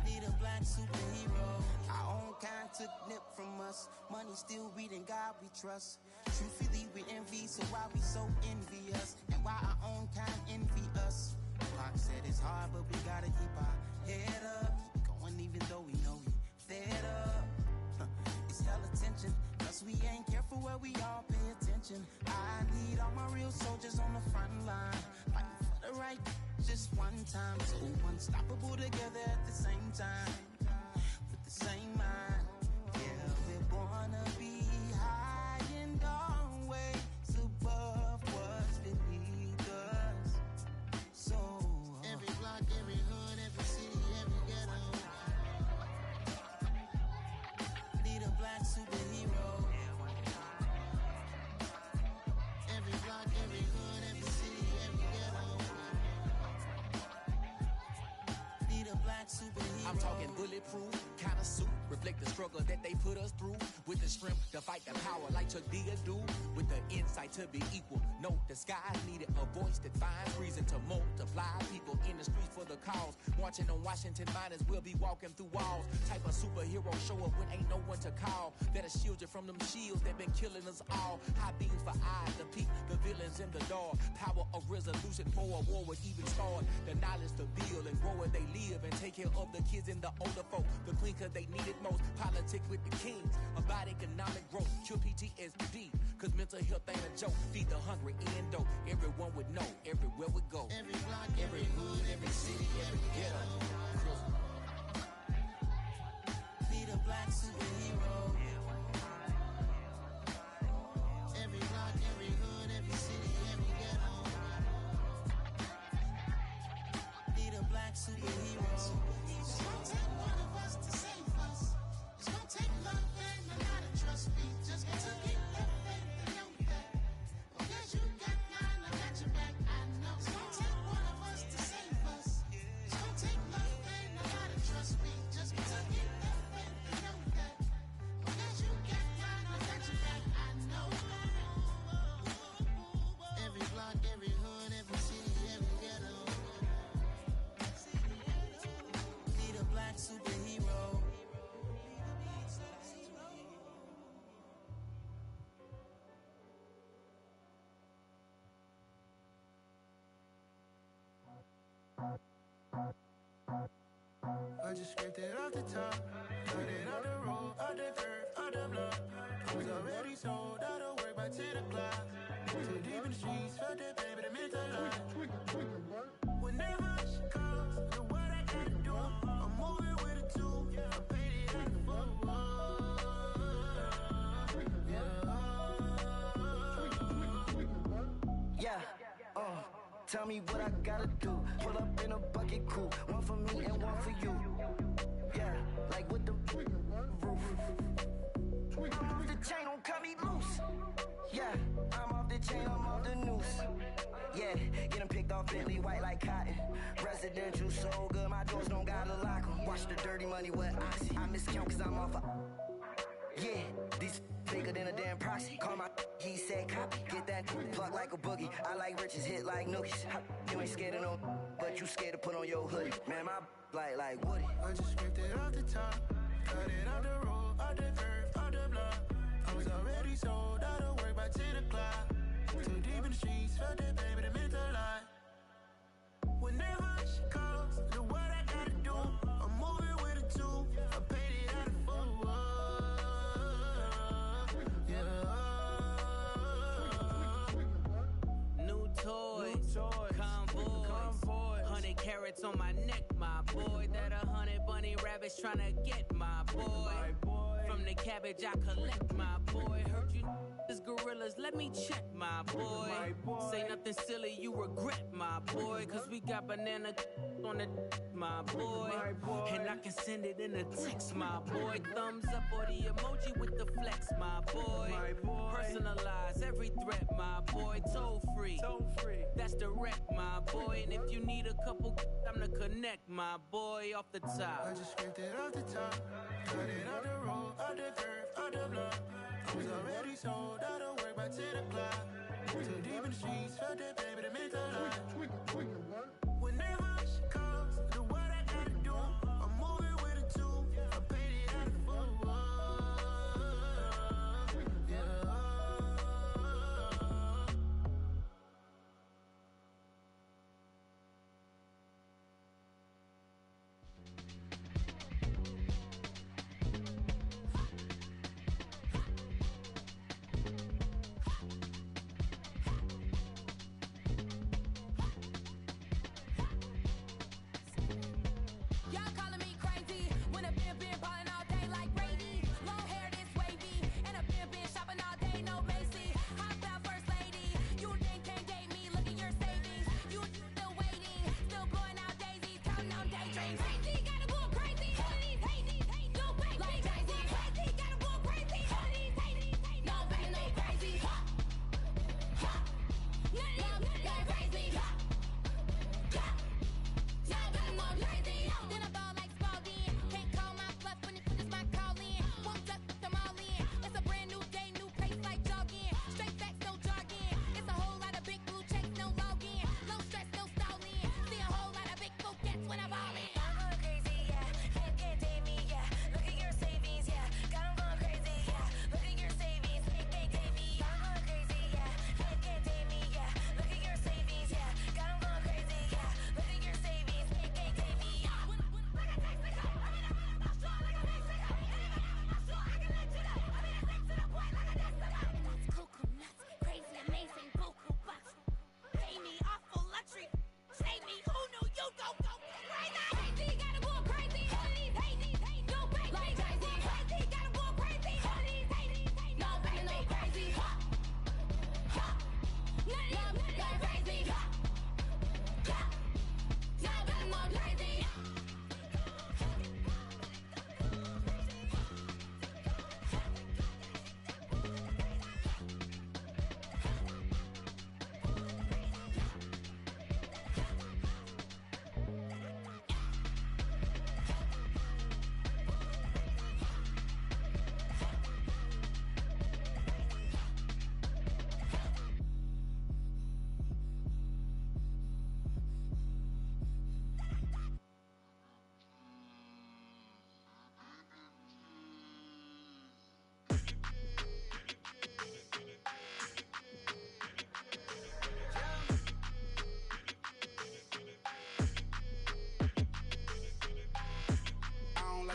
Need a black superhero. Our own kind took nip from us. Money still reading God we trust. Truthfully we envy, so why we so envious? And why our own kind envy us? Pac said it's hard, but we gotta keep our head up. Going even though we know we fed up. It's hell attention, cause we ain't careful where we all pay attention. I need all my real soldiers on the front line, fighting for the right just one time. So unstoppable together at the same time, with the same mind. Yeah, we're born to be high and always above what's beneath us. So every block, every hood, every city, every ghetto. Need a black superhero. Every block, every hood, every city, every ghetto. Need a black superhero. I'm talking bulletproof kind of suit. Reflect the struggle that they put us through. With the strength to fight the power like Chuck D do. With the insight to be equal. No, the skies needed a voice that finds reason to multiply. People in the streets for the cause. Marching on Washington miners will be walking through walls. Type of superhero show up when ain't no one to call. That'll shield you from them shields that been killing us all. High beams for eyes to peek the villains in the dark. Power of resolution for a war would even start. The knowledge to build and grow where they live and take care of the kids and the older folk. The queen cause they need it most. Politics with the kings. About economic growth. Cure PTSD. Cause mental health ain't a joke. Feed the hungry and dope. Everyone would know. Everywhere we go. Every block, every hood, every city, every ghetto. Be the black superhero. Every block, every hood, every city, every ghetto. Be the black superhero. It's gonna take one of us to save us. It's gonna take love and a lot of trust. Me just to get that faith and know that. Because you got mine, I got your back. I know. It's gonna take one of us to save us. It's gonna take love and a lot of trust. Me just to get that faith and know that. Because you got mine, I got your back. I know. Every block, every hood, every city, every ghetto. Be the black superhero. I just scraped it off the top, cut it out the road, out the curve, out the block. I was already sold out of work by 10 o'clock. Too deep in the streets, felt that pain, but it meant a lot. Whenever she calls, do what I gotta do. I'm moving with a two, I paid it out the four. Yeah, tell me what I gotta do. Pull up in a bucket crew, one for me and one for you. Yeah, like with the roof. I'm off the chain, don't cut me loose. Yeah, I'm off the chain, I'm off the noose. Yeah, get 'em picked off Bentley, white like cotton. Residential so good, my doors don't gotta lock 'em. Watch the dirty money with oxy. I miscount cause I'm off a... Yeah, these bigger than a damn proxy. Call my he said copy. Get that plug like a boogie. I like riches, hit like nookies. You ain't scared of no, but you scared to put on your hoodie. Man, my like Woody. I just scraped it off the top, cut it out the road, out the curve, out the block. I was already sold out of work by 10 o'clock. Too deep in the streets, felt that pain, but it meant a lot. Whenever she calls, do what I gotta do. I'm moving with a two, I paid it out of four. New toys, convoys, 100 carats on my neck, my boy. That 100 bunny rabbits tryna get my boy. From the cabbage I collect, my boy. Heard you is gorillas, let me check, my boy. Say nothing silly, you regret, my boy. Cause we got banana on the my boy. And I can send it in a text, my boy. Thumbs up or the emoji with the flex, my boy. Personalize every threat, my boy. Toll free, that's direct, my boy. And if you need a couple, I'm the connect, my boy. Off the top, I just scraped it off the top, cut it out the road, out the curve, out the block. I was already sold out of work by 10 o'clock. Too deep in the streets, felt that pain, but it meant a lot. Whenever she calls, do what I gotta do. I'm moving with a two, I paid it out of four.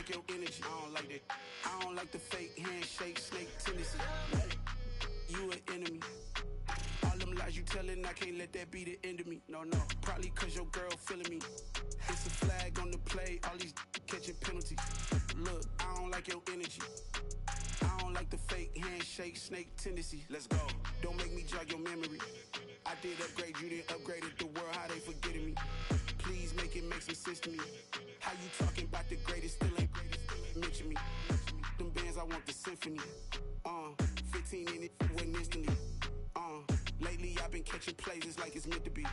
like your energy. I don't like that. I don't like the fake handshake, snake tendency. You an enemy. All them lies you telling, I can't let that be the end of me. No, probably cause your girl feeling me. It's a flag on the play, all these catching penalties. Look, I don't like your energy. I don't like the fake handshake, snake tendency. Let's go. Don't make me jog your memory. I did upgrade, you didn't upgrade it. The world, how they forgetting me. Please make it make some sense to me. How you talking about the greatest, still ain't mention me. Them bands, I want the symphony. 15 in it, went instantly. Lately I've been catching plays, it's like it's meant to be.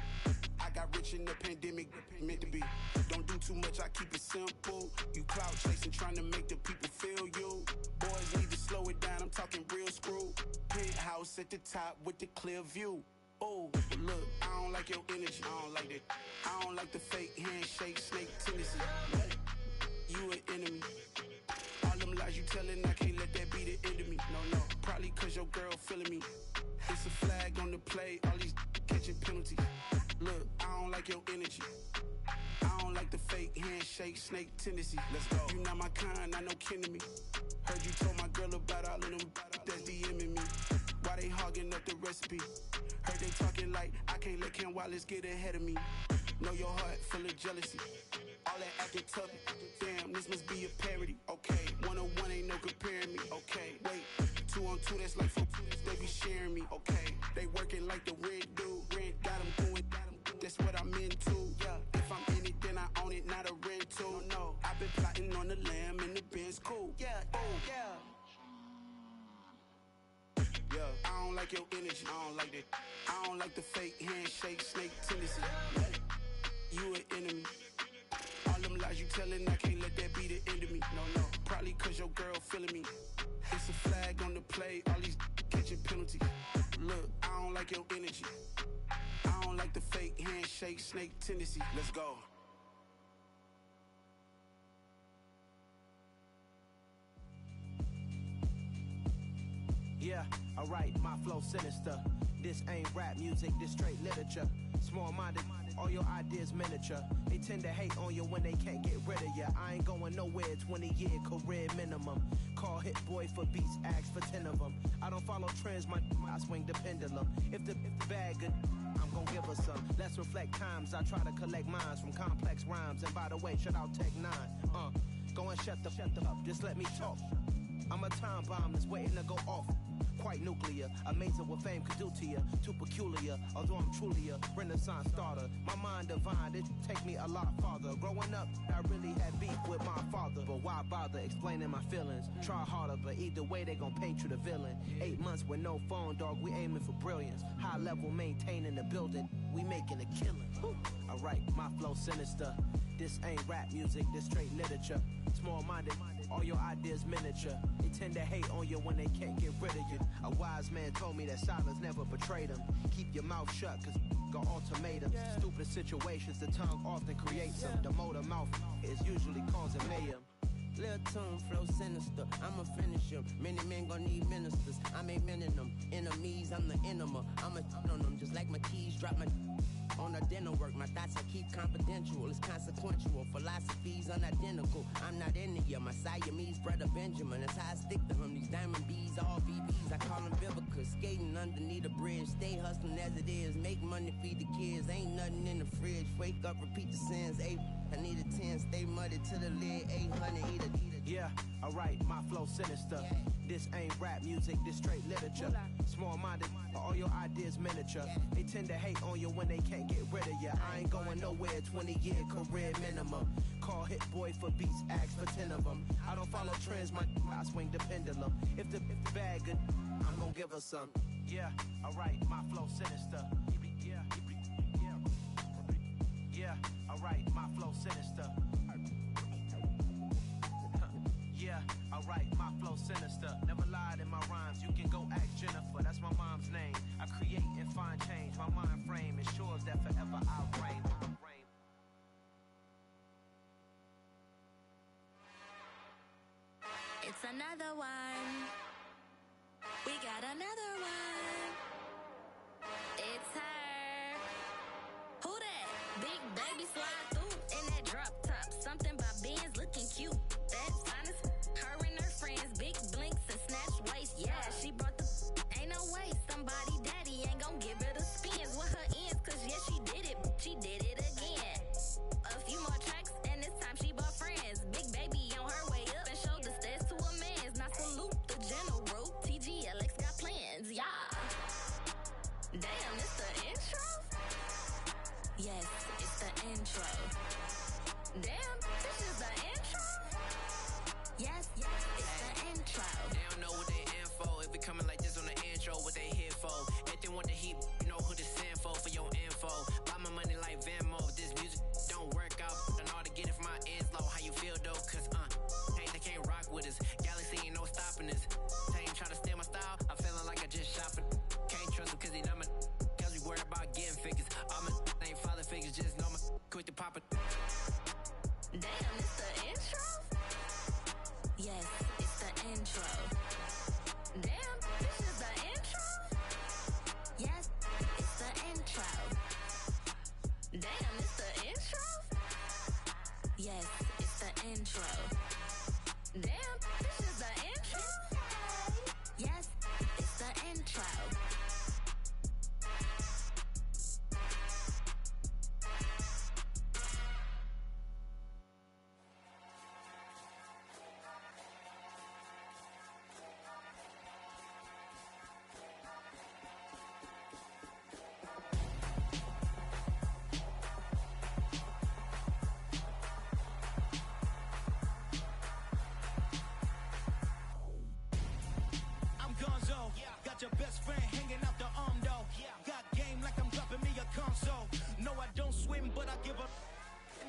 I got rich in the pandemic, meant to be. Don't do too much, I keep it simple. You clout chasing, trying to make the people feel you. Boys need to slow it down, I'm talking real screw. Penthouse at the top with the clear view. Oh, look, I don't like your energy. I don't like that. I don't like the fake handshake, snake tendency. You an enemy. All them lies you telling, I can't let that be the end of me. No, probably cause your girl feeling me. It's a flag on the play, all these catching penalties. Look, I don't like your energy. I don't like the fake handshake, snake tendency. Let's go. You not my kind, I know kin to me. Heard you told my girl about all of them that's DMing me. Why they hogging up the recipe? Heard they talking like I can't let Ken Wallace get ahead of me. Know your heart full of jealousy. All that acting tough, damn, this must be a parody. Okay, 1-on-1 ain't no comparing me. Okay, wait, 2-on-2, that's like 4, they be sharing me. Okay, they working like the rent dude. Rent got them going, that's what I'm into. Yeah, if I'm in it, then I own it, not a rental. No, I've been plotting on the lamb and the Benz cool. Yeah, oh, yeah. Yeah, I don't like your energy. I don't like that. I don't like the fake handshake, snake tendency. You an enemy. All them lies you telling, I can't let that be the end of me. No, probably cause your girl feeling me. It's a flag on the play, all these catching penalties. Look, I don't like your energy. I don't like the fake handshake, snake tendency. Let's go. Yeah, alright, my flow sinister. This ain't rap music, this straight literature. Small-minded, all your ideas miniature. They tend to hate on you when they can't get rid of you. I ain't going nowhere, 20-year career minimum. Call Hit Boy for beats, ask for 10 of them. I don't follow trends, I swing the pendulum. If the bag good, I'm gon' give her some. Let's reflect times, I try to collect minds from complex rhymes. And by the way, shout out Tech 9. Go and shut the up, just let me talk. I'm a time bomb that's waiting to go off. Quite nuclear, amazing what fame could do to you. Too peculiar, although I'm truly a renaissance starter. My mind divine, it take me a lot farther. Growing up, I really had beef with my father. But why bother explaining my feelings? Try harder, but either way they gon' paint you the villain. 8 months with no phone, dog, we aiming for brilliance. High level maintaining the building, we making a killing. Alright, my flow sinister. This ain't rap music, this straight literature. Small-minded, all your ideas miniature. They tend to hate on you when they can't get rid of you. A wise man told me that silence never betrayed him. Keep your mouth shut, cause got ultimatums. Stupid situations, the tongue often creates them. The motor mouth is usually causing mayhem. Lil' tune, flow sinister, I'ma finish him. Many men gon' need ministers, I'm aiming them. Enemies, I'm the enema. I'ma on them, just like my keys, drop my on the dinner work. My thoughts I keep confidential, it's consequential. Philosophies unidentical, I'm not into you. My Siamese brother Benjamin, that's how I stick to him. These diamond bees, all VBs, I call them Vivica. Skating underneath the bridge, stay hustling as it is. Make money, feed the kids, ain't nothing in the fridge. Wake up, repeat the sins, 8. I need a 10, stay muddy to the lid, 800, eat a. Yeah, alright, my flow sinister. This ain't rap music, this straight literature. Small-minded, all your ideas miniature. They tend to hate on you when they can't get rid of you. I ain't going nowhere, 20-year career minimum. Call Hit Boy for beats, ask for 10 of them. I don't follow trends, I swing the pendulum. If the bag good, I'm gon' give her some. Yeah, alright, my flow sinister. Yeah, alright, my flow sinister. Yeah, alright, my flow sinister. Never lied in my rhymes, you can go ask Jennifer. That's my mom's name. I create and find change. My mind frame ensures that forever I'll reign. It's another one. We got another one. It's her. Who that? Big baby slide through in that drop top. something about Benz looking cute. That's honest. Her and her friends, big blinks and snatch waist. Yeah, she brought the. Ain't no way somebody daddy ain't gon' give her the spins with her ends. Cause yeah, she did it. She did it again. A few more tracks and this time she bought friends. Big baby on her way up and showed the stairs to a man's. Now salute the general. TGLX got plans. Yeah. Damn, it's the intro? Yes, it's the intro. Damn, this is the intro? Yes, it's the intro. They don't know what they in for. If we coming like this on the intro, what they here for? If they want the heat, you know who to send for your info. Buy my money like Venmo. If this music don't work out, I know how to get it from my ends low. How you feel though? Cause hey, they can't rock with us. Galaxy ain't no stopping us. They ain't try to steal my style. I'm feeling like I just shot for. Can't trust them cause they not my. Cause we worried about getting figures. All my ain't father figures, just know my quick to pop it. Damn, it's the intro? Yes, it's the intro. Damn, this is the intro? Yes, it's the intro. Damn, it's the intro? Yes, it's the intro. Damn, this is the intro? Yes, it's the intro. Got your best friend hanging out the arm though. Got game like I'm dropping me a console. No, I don't swim, but I give up.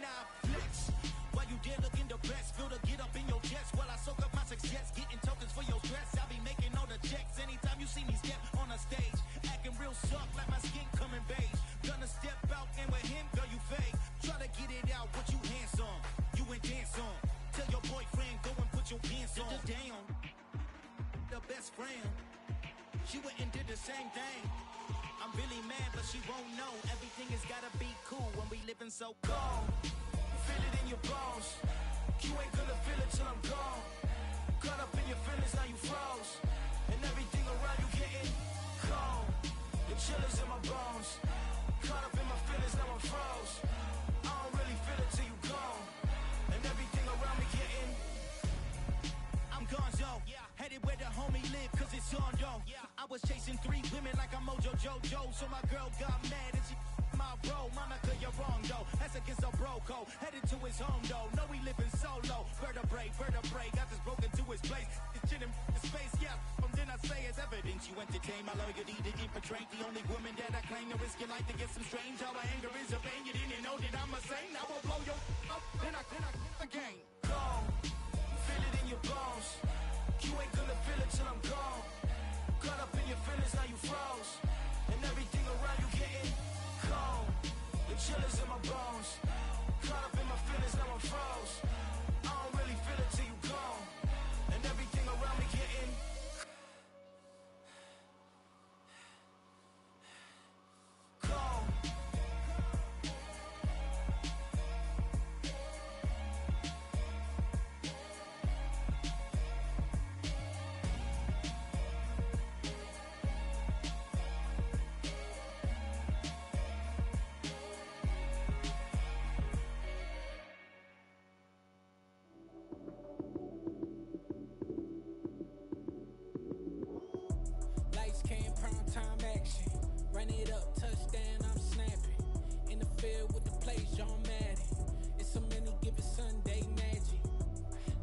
Now flex. While you there looking the best, feel the get up in your chest while I soak up my success. Getting tokens for your stress. I'll be making all the checks anytime you see me step on a stage. Acting real soft like my skin coming beige. Gonna step out and with him, girl, you fake. Try to get it out, but you handsome. You ain't dance on. Tell your boyfriend, go and put your pants on. Down. The best friend. She went and did the same thing. I'm really mad, but she won't know. Everything has gotta be cool when we living so cold. Feel it in your bones. You ain't gonna feel it till I'm gone. Caught up in your feelings, now you froze. And everything around you getting cold. The chill is in my bones. Caught up in my feelings, now I'm froze. I don't really feel it till you gone. And everything around me getting. I'm gonzo. Headed where the homie live, cause it's on though. I was chasing 3 women like I'm Mojo Jojo. So my girl got mad and she my bro. Monica, you're wrong though. That's against a bro code. Headed to his home though. No, we living solo. Vertebrae. Got this broken to his place. It's chilling in space, yeah. From then I say it's evidence. You entertain my loyalty to infiltrate. The only woman that I claim to risk your life to get some strange. All my anger is a vein. You didn't know that I'm a saint. I will blow your up. Then I again. Go. Feel it in your bones. You ain't gonna feel it till I'm gone. Caught up in your feelings, now you froze. And everything around you getting cold. The chill is in my bones. Caught up in my feelings, now I'm froze. I don't really feel it till you gone. And everything around me getting cold. Lights came, prime time action. Run it up, touchdown, I'm snapping. In the field with the plays, John Madden. It's a many given Sunday magic.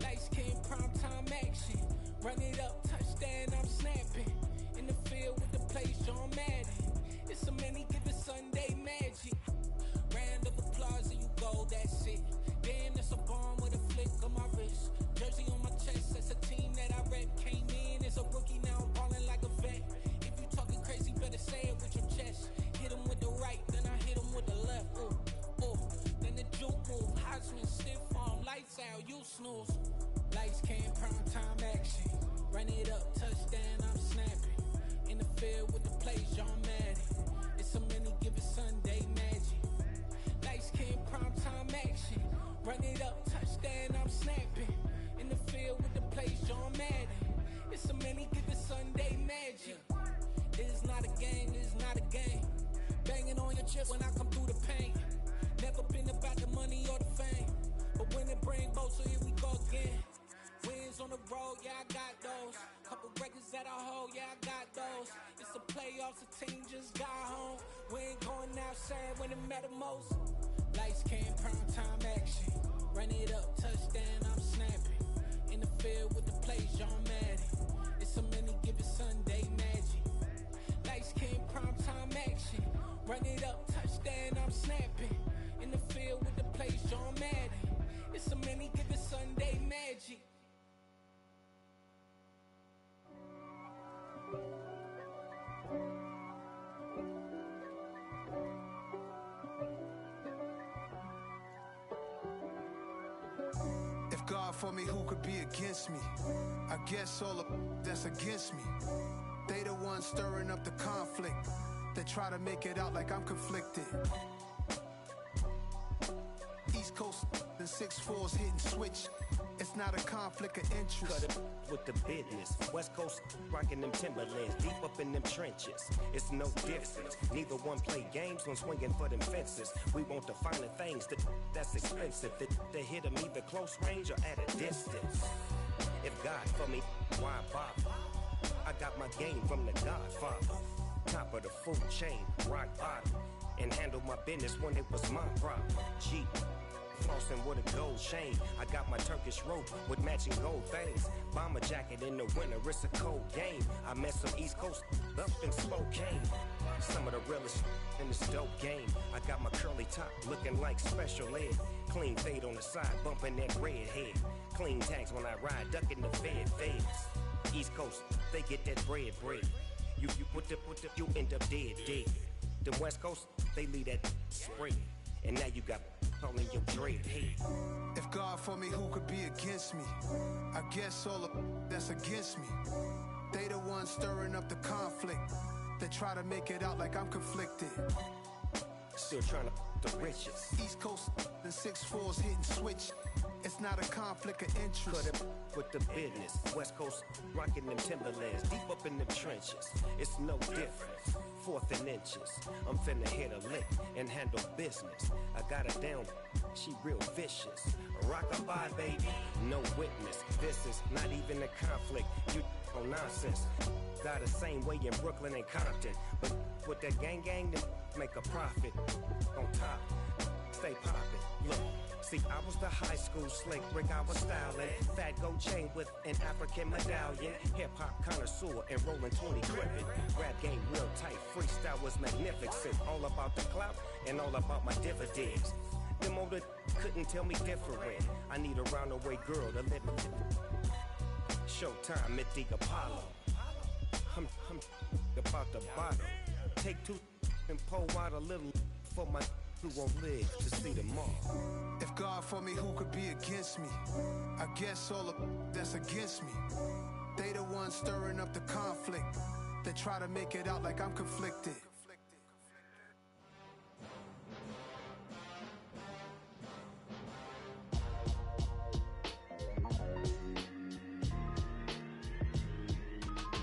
Lights came, prime time action. Run it up, touchdown, I'm snapping. In the field with the plays, John Madden. It's a many given Sunday magic. Round of applause and you go, that's it. Damn, that's a bomb with a flick on my wrist. Jersey on my chest, that's a team that I rep. Came in as a rookie, now I'm balling like a vet. If you talking crazy, better say it with your chest. Hit him with the right, then I hit him with the left. Then the juke move, Heisman, stiff arm, lights out, you snooze. Lights came, prime time action. Run it up, touchdown, I'm snapping. In the field with the plays, John Madden. It's a many given Sunday magic. Lights came, prime time action. Run it up, chip when I come through the pain. Never been about the money or the fame. But when it bring both, so here we go again. Wins on the road, yeah, I got those. Couple records that I hold, yeah, I got those. It's the playoffs, the team just got home. We ain't going outside when it matter most. Lights came, prime time action. Run it up, touchdown, I'm snapping. In the field with the plays, John Madden. It's a many given Sunday magic. Lights came, prime time action. Run it up, touchdown, I'm snapping. In the field with the plays, John Madden. It's a many given Sunday magic. If God for me, who could be against me? I guess all of that's against me. They the ones stirring up the conflict. They try to make it out like I'm conflicted. East Coast and 6'4's hitting switch. It's not a conflict of interest. Cut it with the business. West Coast rocking them Timberlands, deep up in them trenches. It's no difference. Neither one play games when swinging for them fences. We want the finer things that's expensive. That hit them either close range or at a distance. If God for me, why bother? I got my game from the Godfather. Top of the food chain, rock bottom. And handle my business when it was my problem. G. Flossing with a gold chain. I got my Turkish rope with matching gold things. Bomber jacket in the winter, it's a cold game. I met some East Coast up in Spokane. Some of the realest in this dope game. I got my curly top looking like special ed. Clean fade on the side, bumping that red head. Clean tags when I ride, ducking the feds. East Coast, they get that bread. You you end up dead. The West Coast, they leave that spread. And now you got all in your dread head. If God for me, who could be against me? I guess all of that's against me. They the ones stirring up the conflict. They try to make it out like I'm conflicted. Still trying to the riches. East Coast and 6'4's hitting switch. It's not a conflict of interest. Cut it with the business. West Coast rocking them Timberlands, deep up in them trenches. It's no difference. Fourth and inches. I'm finna hit a lick and handle business. I got her down, she real vicious. Rock-a-bye, baby, no witness. This is not even a conflict. You on nonsense. Got the same way in Brooklyn and Compton. But with that gang, then make a profit. On top, stay poppin'. Look. See, I was the high school slick Rick, I was styling. Fat gold chain with an African medallion. Hip-hop connoisseur and rolling 20 cribbin'. Rap game real tight, freestyle was magnificent. All about the clout and all about my dividends. Them older couldn't tell me different. I need a roundaway girl to live with. Showtime, Mythic Apollo. I'm about the bottom. Take two and pour out a little for my who won't live to see tomorrow. If God for me, who could be against me? I guess all of that's against me. They the ones stirring up the conflict. They try to make it out like I'm conflicted.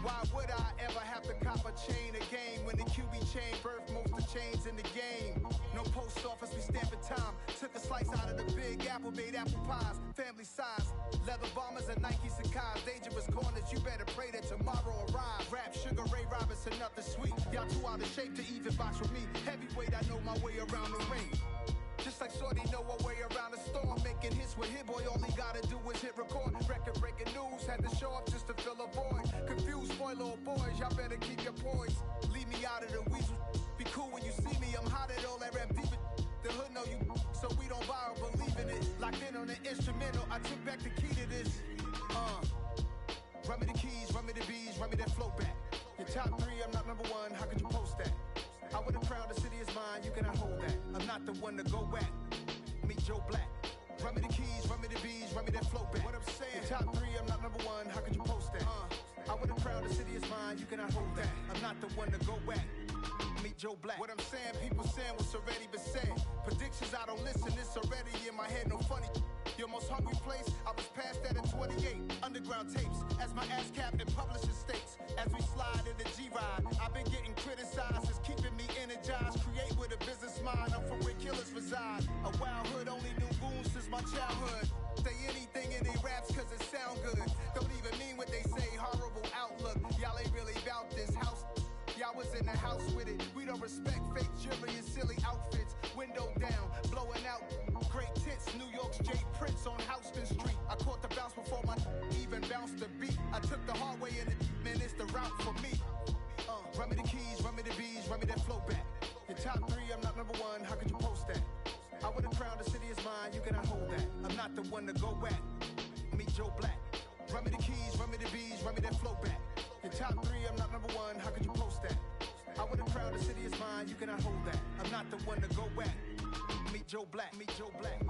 Why would I ever have to cop a chain again when the QB chain birthed most of the chains in the game? No post office, we stamping time. Took a slice out of the big apple, made apple pies, family size. Leather bombers and Nike Sacai's. Dangerous corners, you better pray that tomorrow arrives. Rap, Sugar Ray Robinson, nothing sweet. Y'all too out of shape to even box with me. Heavyweight, I know my way around the ring. Just like Shorty know her way around the storm. Making hits with Hit Boy, all he gotta do is hit record. Record breaking news, had to show up just to fill a void. Confused, spoiler boys, y'all better keep your poise. Leave me out of the weasel. Be cool when you see me, I'm hot at all that rap deep. The hood know you, so we don't borrow, believe in it. Locked in on the instrumental, I took back the key to this. Run me the keys, run me the bees, run me that flow back. Your top three, I'm not number one, how could you post that? I would have crowned the city is mine, you cannot hold that. I'm not the one to go back. Meet Joe Black. Run me the keys, run me the bees, run me that flow back. What I'm saying, your top three, I'm not number one, how could you post that? I would have crowned the city is mine, you cannot hold that. I'm not the one to go back. Meet Joe Black. What I'm saying, people saying what's already been said. Predictions, I don't listen, it's already in my head, no funny. Your most hungry place, I was past that at 28. Underground tapes, as my ass cap in publishing states. As we slide in the G-Ride, I've been getting criticized, it's keeping me energized. Create with a business my childhood. Say anything in they raps cause it sound good. Don't even mean what they say, horrible outlook. Y'all ain't really about this house. Y'all was in the house with it. We don't respect fake jewelry and silly outfits. Window down, blowing out great tits. New York's J. Prince on Houston Street. I caught the bounce before my even bounced the beat. I took the hard way in it, man, it's the route for me. Run me the keys, run me the bees, run me that flow back. Your top three, I'm not number one, how could you post that? I would've crowned the city is mine, you cannot hold that. I'm not the one to go at. Meet Joe Black. Run me the keys, run me the bees, run me that flow back. Your top three, I'm not number one, how could you post that? I would've crowned the city is mine, you cannot hold that. I'm not the one to go at. Meet Joe Black, meet Joe Black.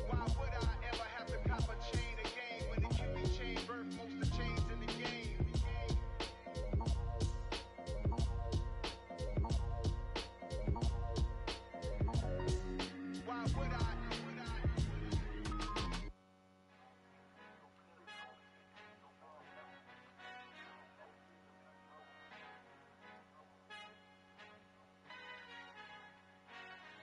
Why would I ever have to cop a chain again when the QB chain birth most of chains in the game? Why would I?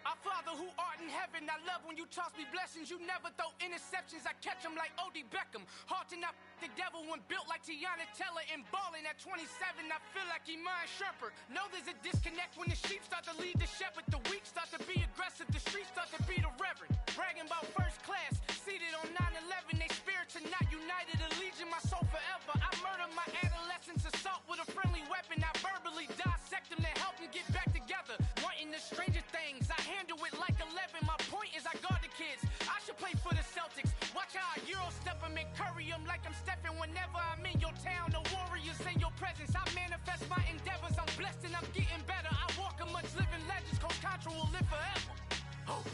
Our Father who art in heaven, I love when you toss me blessings. You never throw interceptions, I catch them like O.D. Beckham. Hard to not the devil when built like Tiana Teller and balling at 27, I feel like Iman Shumpert. Know there's a disconnect when the sheep start to lead the shepherd. The weak start to be aggressive, the streets start to be the reverend. Bragging about first class, seated on 9/11. They spirits are not united, a legion, my soul forever. I murder my adolescence, assault with a friendly weapon. I verbally dissect them to help them get back together. Wanting the stranger things, I handle it like 11. My point is I guard the kids. I should play for the Celtics. Watch how I Euro step them and curry them like I'm stepping. Whenever I'm in your town, the warriors in your presence. I manifest my endeavors. I'm blessed and I'm getting better. I walk amongst living legends. Coach Contra will live forever. Oh.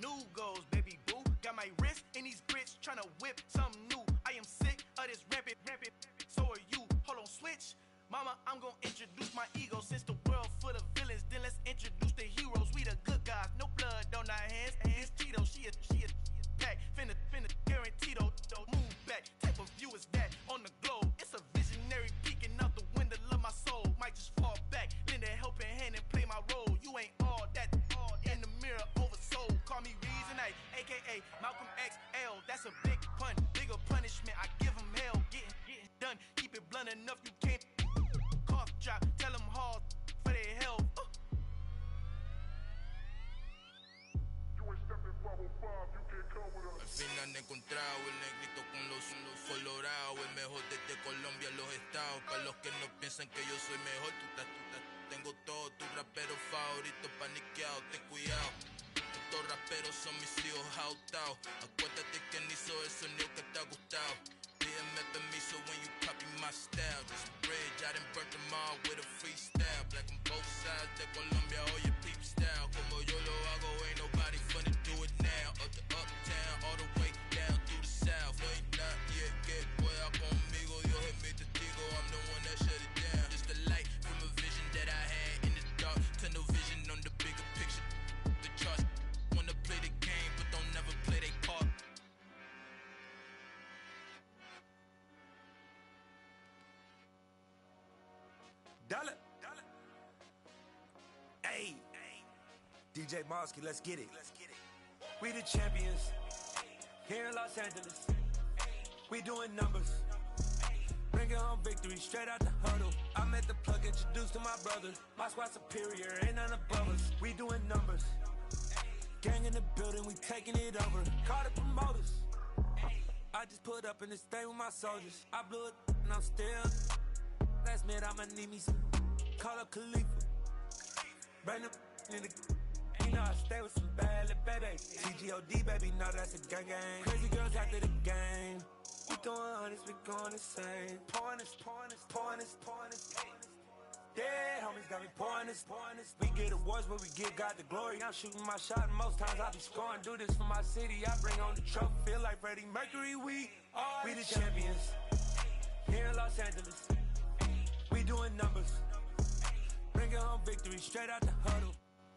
New goals, baby boo. Got my wrist in these grits, tryna whip something new. I am sick of this rampant. So are you. Hold on, switch. Mama, I'm gonna introduce my ego. Since the world full of villains, then let's introduce the heroes. We the good guys, no blood on our hands. This Tito, she a pack. Finna guarantee though. Move back. Type of view is that on the globe? It's a visionary peeking out the window of my soul. Might just fall back, lend a helping hand and play my role. You ain't all that in the mirror oversold. Call me Reason A, aka Malcolm XL. That's a big pun, bigger punishment. I give him hell, getting done. Keep it blunt enough, you can't cough drop. Tell them hard for their health. Al fin han encontrado el negrito con los colorados, el mejor desde Colombia, los estados. Para los que no piensan que yo soy mejor, tengo todos tus raperos favoritos paniqueados, ten cuidado. Estos raperos son mis hijos jautados. Acuérdate que ni hizo el sonido que te ha gustado. Pídeme permiso when you copy my style. This bridge, I done burnt them all with a freestyle. Black on both sides de Colombia, oye peep style. Como yo lo hago, ain't nobody finna do it now. Up to uptown, all the way down through the south. No ain't not yet, que pueda conmigo. Dios es mi testigo, I'm the one that shut it down. Just the light from a vision that I had in the dark. Tunnel vision on the bigger picture. The charts wanna play the game, but don't never play their part. Dollar. Hey. DJ Mosky, let's get it. We the champions. Here in Los Angeles. We doing numbers. Bringing home victory straight out the huddle. I'm at the plug, introduced to my brother. My squad superior, ain't none above us. We doing numbers. Gang in the building, we taking it over. Call the promoters. I just put up in this thing with my soldiers. I blew it and I'm still. Last minute I'ma need me some. Call up Khalifa. Bring them in the. You know I stay with some bad little baby. TGOD baby, know that's a gang gang. Crazy girls after the game. We throwing hundreds, we going insane. Pouring this. Dead homies got me pouring this. We get awards, but we give God the glory. I'm shooting my shot, and most times I be scoring. Do this for my city, I bring on the trophy. Feel like Freddie Mercury, we the champions. Here in Los Angeles, we doing numbers. Bringing home victory straight out the huddle.